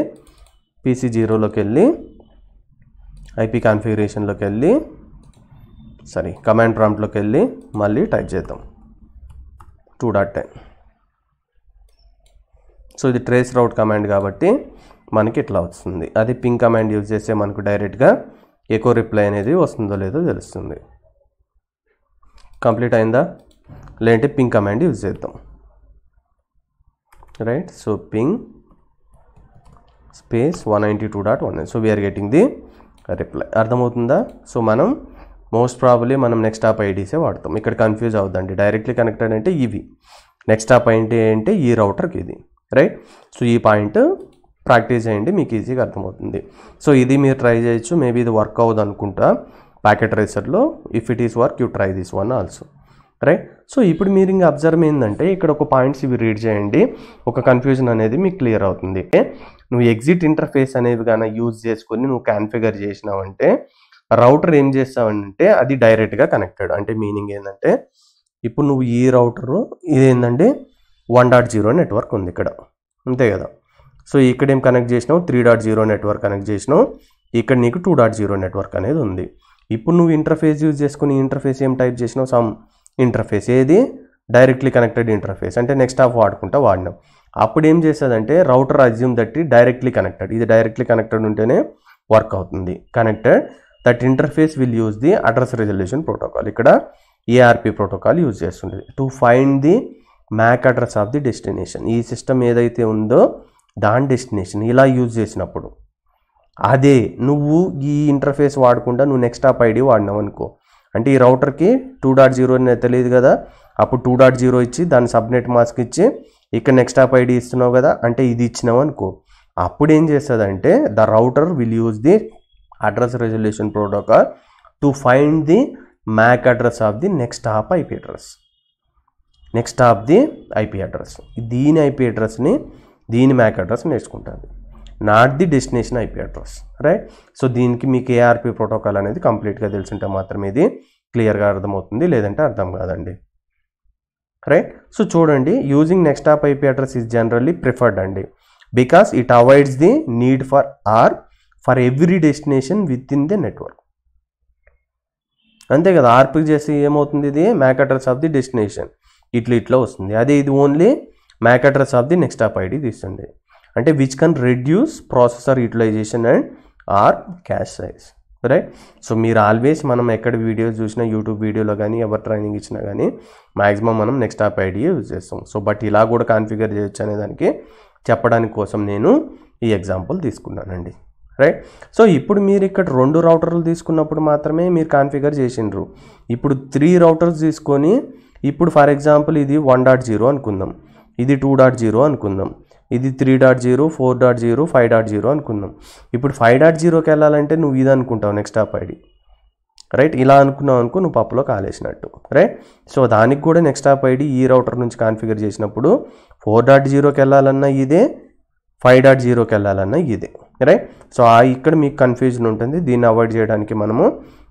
PC0లోకి వెళ్ళి ఐపీ కాన్ఫిగరేషన్లోకి వెళ్ళి కమాండ్ ప్రాంప్ట్లోకి వెళ్ళి మళ్ళీ టైప్ చేద్దాం 2.10. సో ఇది ట్రేస్ రౌట్ కమాండ్ కాబట్టి మనకి ఇట్లా వస్తుంది. అది పింగ్ కమాండ్ యూజ్ చేస్తే మనకు డైరెక్ట్గా ఎకో రిప్లై అనేది వస్తుందో లేదో తెలుస్తుంది. కంప్లీట్ అయిందా, లేదంటే పింగ్ కమాండ్ యూజ్ చేద్దాం. Right. So ping space 192.1. So we're getting the reply. అర్థమవుతుందా? సో మనం మోస్ట్ ప్రాబబ్లీ మనం నెక్స్ట్ హాప్ ఐడీసే వాడతాం. ఇక్కడ కన్ఫ్యూజ్ అవుద్దండి. డైరెక్ట్లీ కనెక్టెడ్ అంటే ఇవి, నెక్స్ట్ హాప్ అంటే ఈ రౌటర్కి ఇది, రైట్? సో ఈ పాయింట్ ప్రాక్టీస్ చేయండి, మీకు ఈజీగా అర్థమవుతుంది. సో ఇది మీరు ట్రై చేయొచ్చు. మేబీ ఇది వర్క్ అవ్వదు అనుకుంటా ప్యాకెట్ ట్రేసర్లో. If it is work you try this one also, right? So ఇప్పుడు మీరు ఇంకా అబ్జర్వ్ ఏంటంటే ఇక్కడ ఒక పాయింట్స్ ఇవి రీడ్ చేయండి, ఒక కన్ఫ్యూజన్ అనేది మీకు క్లియర్ అవుతుంది. నువ్వు ఎగ్జిట్ ఇంటర్ఫేస్ అనేవి కానీ యూజ్ చేసుకొని నువ్వు కాన్ఫిగర్ చేసినావంటే రౌటర్ ఏం చేస్తావంటే అది డైరెక్ట్గా కనెక్టెడ్. అంటే మీనింగ్ ఏంటంటే ఇప్పుడు నువ్వు ఈ రౌటరు ఇదేంటంటే 1.0 నెట్వర్క్ ఉంది ఇక్కడ, అంతే కదా? సో ఇక్కడ ఏం కనెక్ట్ చేసినావు, 3.0 నెట్వర్క్ కనెక్ట్ చేసినావు. ఇక్కడ నీకు 2.0 నెట్వర్క్ అనేది ఉంది. ఇప్పుడు నువ్వు ఇంటర్ఫేస్ యూజ్ చేసుకుని ఇంటర్ఫేస్ ఏం టైప్ చేసినావు, సమ్ ఇంటర్ఫేస్. ఏది? Directly connected interface. అంటే నెక్స్ట్ హాఫ్ వాడినాం. అప్పుడు ఏం చేస్తుందంటే router assume that directly connected. ఇది డైరెక్ట్లీ కనెక్టెడ్ ఉంటేనే వర్క్ అవుతుంది. Connected that interface will use the address resolution protocol. ఇక్కడ ఏఆర్పి ప్రోటోకాల్ యూజ్ చేస్తుంటుంది to find the MAC address of the destination. ఈ సిస్టమ్ ఏదైతే ఉందో దాని డెస్టినేషన్ ఇలా యూజ్ చేసినప్పుడు అదే నువ్వు ఈ ఇంటర్ఫేస్ వాడకుండా నువ్వు నెక్స్ట్ హాప్ ఐడి వాడినావు అనుకో, అంటే ఈ రౌటర్కి 2.0 అనేది తెలియదు కదా, అప్పుడు 2.0 ఇచ్చి దాని సబ్నెట్ మాస్క్ ఇచ్చి ఇక్కడ నెక్స్ట్ హాప్ ఐడి ఇస్తున్నావు కదా, అంటే ఇది ఇచ్చినావు అనుకో, అప్పుడు ఏం చేస్తుందంటే the router will use the address resolution protocol to find the MAC address of the next hop IP address. Next hop the IP address, దీని ఐపీ అడ్రస్ని దీని మ్యాక్ అడ్రస్ నేర్చుకుంటుంది, not the destination IP address, right? So దీనికి మీకు ఏఆర్పి ప్రోటోకాల్ అనేది కంప్లీట్గా తెలిసింటే మాత్రమే ఇది క్లియర్గా అర్థమవుతుంది, లేదంటే అర్థం కాదండి, రైట్? సో చూడండి, using next hop IP address is generally preferred అండి, because it avoids the need for for every destination with in the network. అంతే కదా, ఆర్పి చేసి ఏమవుతుంది, ఇది MAC address of the destination ఇట్లా వస్తుంది. అదే ఇది only MAC address of the next hop ID తీస్తుంది, అంటే which can reduce processor utilisation and or cache size, right? So మీరు ఆల్వేస్ మనం ఎక్కడ వీడియోస్ చూసినా యూట్యూబ్ వీడియోలో కానీ ఎవరు ట్రైనింగ్ ఇచ్చినా కానీ మ్యాక్సిమం మనం నెక్స్ట్ హాప్ ఐడి యూజ్ చేస్తాం. సో బట్ ఇలా కూడా కాన్ఫిగర్ చేయొచ్చు అనే దానికి చెప్పడానికి కోసం నేను ఈ ఎగ్జాంపుల్ తీసుకున్నానండి, రైట్? సో ఇప్పుడు మీరు ఇక్కడ 2 రౌటర్లు తీసుకున్నప్పుడు మాత్రమే మీరు కాన్ఫిగర్ చేసిండ్రు. ఇప్పుడు 3 రౌటర్స్ తీసుకొని ఇప్పుడు ఫర్ ఎగ్జాంపుల్ ఇది 1.0 అనుకుందాం, ఇది 2.0 అనుకుందాం, ఇది 3.0, 4.0, 5.0 అనుకుందాం. ఇప్పుడు 5.0కి వెళ్ళాలంటే నువ్వు ఇది అనుకుంటావు నెక్స్ట్ హాప్ ఐడి, రైట్? ఇలా అనుకున్నావు అనుకో, నువ్వు పప్పులో కాలేసినట్టు, రైట్? సో దానికి కూడా నెక్స్ట్ హాప్ ఐడి ఈ రౌటర్ నుంచి కాన్ఫిగర్ చేసినప్పుడు 4.0కి వెళ్ళాలన్నా ఇదే, 5.0కి వెళ్ళాలన్నా ఇదే, రైట్? సో ఇక్కడ మీకు కన్ఫ్యూజన్ ఉంటుంది. దీన్ని అవాయిడ్ చేయడానికి మనము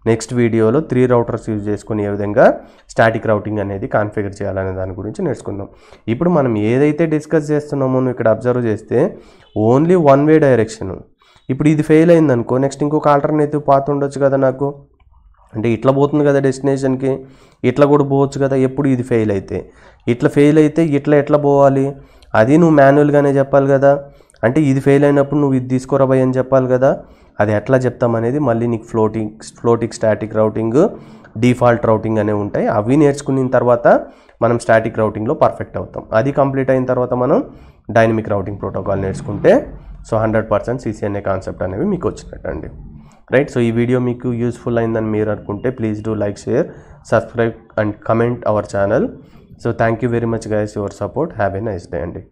నెక్స్ట్ వీడియోలో 3 రౌటర్స్ యూజ్ చేసుకుని ఏ విధంగా స్టాటిక్ రౌటింగ్ అనేది కాన్ఫిగర్ చేయాలనే దాని గురించి నేర్చుకుందాం. ఇప్పుడు మనం ఏదైతే డిస్కస్ చేస్తున్నామో నువ్వు ఇక్కడ అబ్జర్వ్ చేస్తే ఓన్లీ వన్ వే డైరెక్షన్. ఇప్పుడు ఇది ఫెయిల్ అయిందనుకో, నెక్స్ట్ ఇంకొక ఆల్టర్నేటివ్ పాత్ ఉండొచ్చు కదా నాకు, అంటే ఇట్లా పోతుంది కదా డెస్టినేషన్కి, ఇట్లా కూడా పోవచ్చు కదా. ఎప్పుడు ఇది ఫెయిల్ అయితే ఇట్లా ఎట్లా పోవాలి, అది నువ్వు మాన్యువల్గానే చెప్పాలి కదా. అంటే ఇది ఫెయిల్ అయినప్పుడు నువ్వు ఇది తీసుకోరా భయ్ అని చెప్పాలి కదా. అది ఎట్లా చెప్తామనేది మళ్ళీ నీకు floating static routing, default routing అనేవి ఉంటాయి. అవి నేర్చుకున్న తర్వాత మనం స్టాటిక్ రౌటింగ్లో పర్ఫెక్ట్ అవుతాం. అది కంప్లీట్ అయిన తర్వాత మనం డైనమిక్ రౌటింగ్ ప్రోటోకాల్ నేర్చుకుంటే సో 100% CCNA కాన్సెప్ట్ అనేవి మీకు వచ్చినట్టు అండి, రైట్? సో ఈ వీడియో మీకు యూస్ఫుల్ అయిందని మీరు అనుకుంటే please do like, share, subscribe and comment our channel. So thank you very much guys your support. Have a nice day అండి.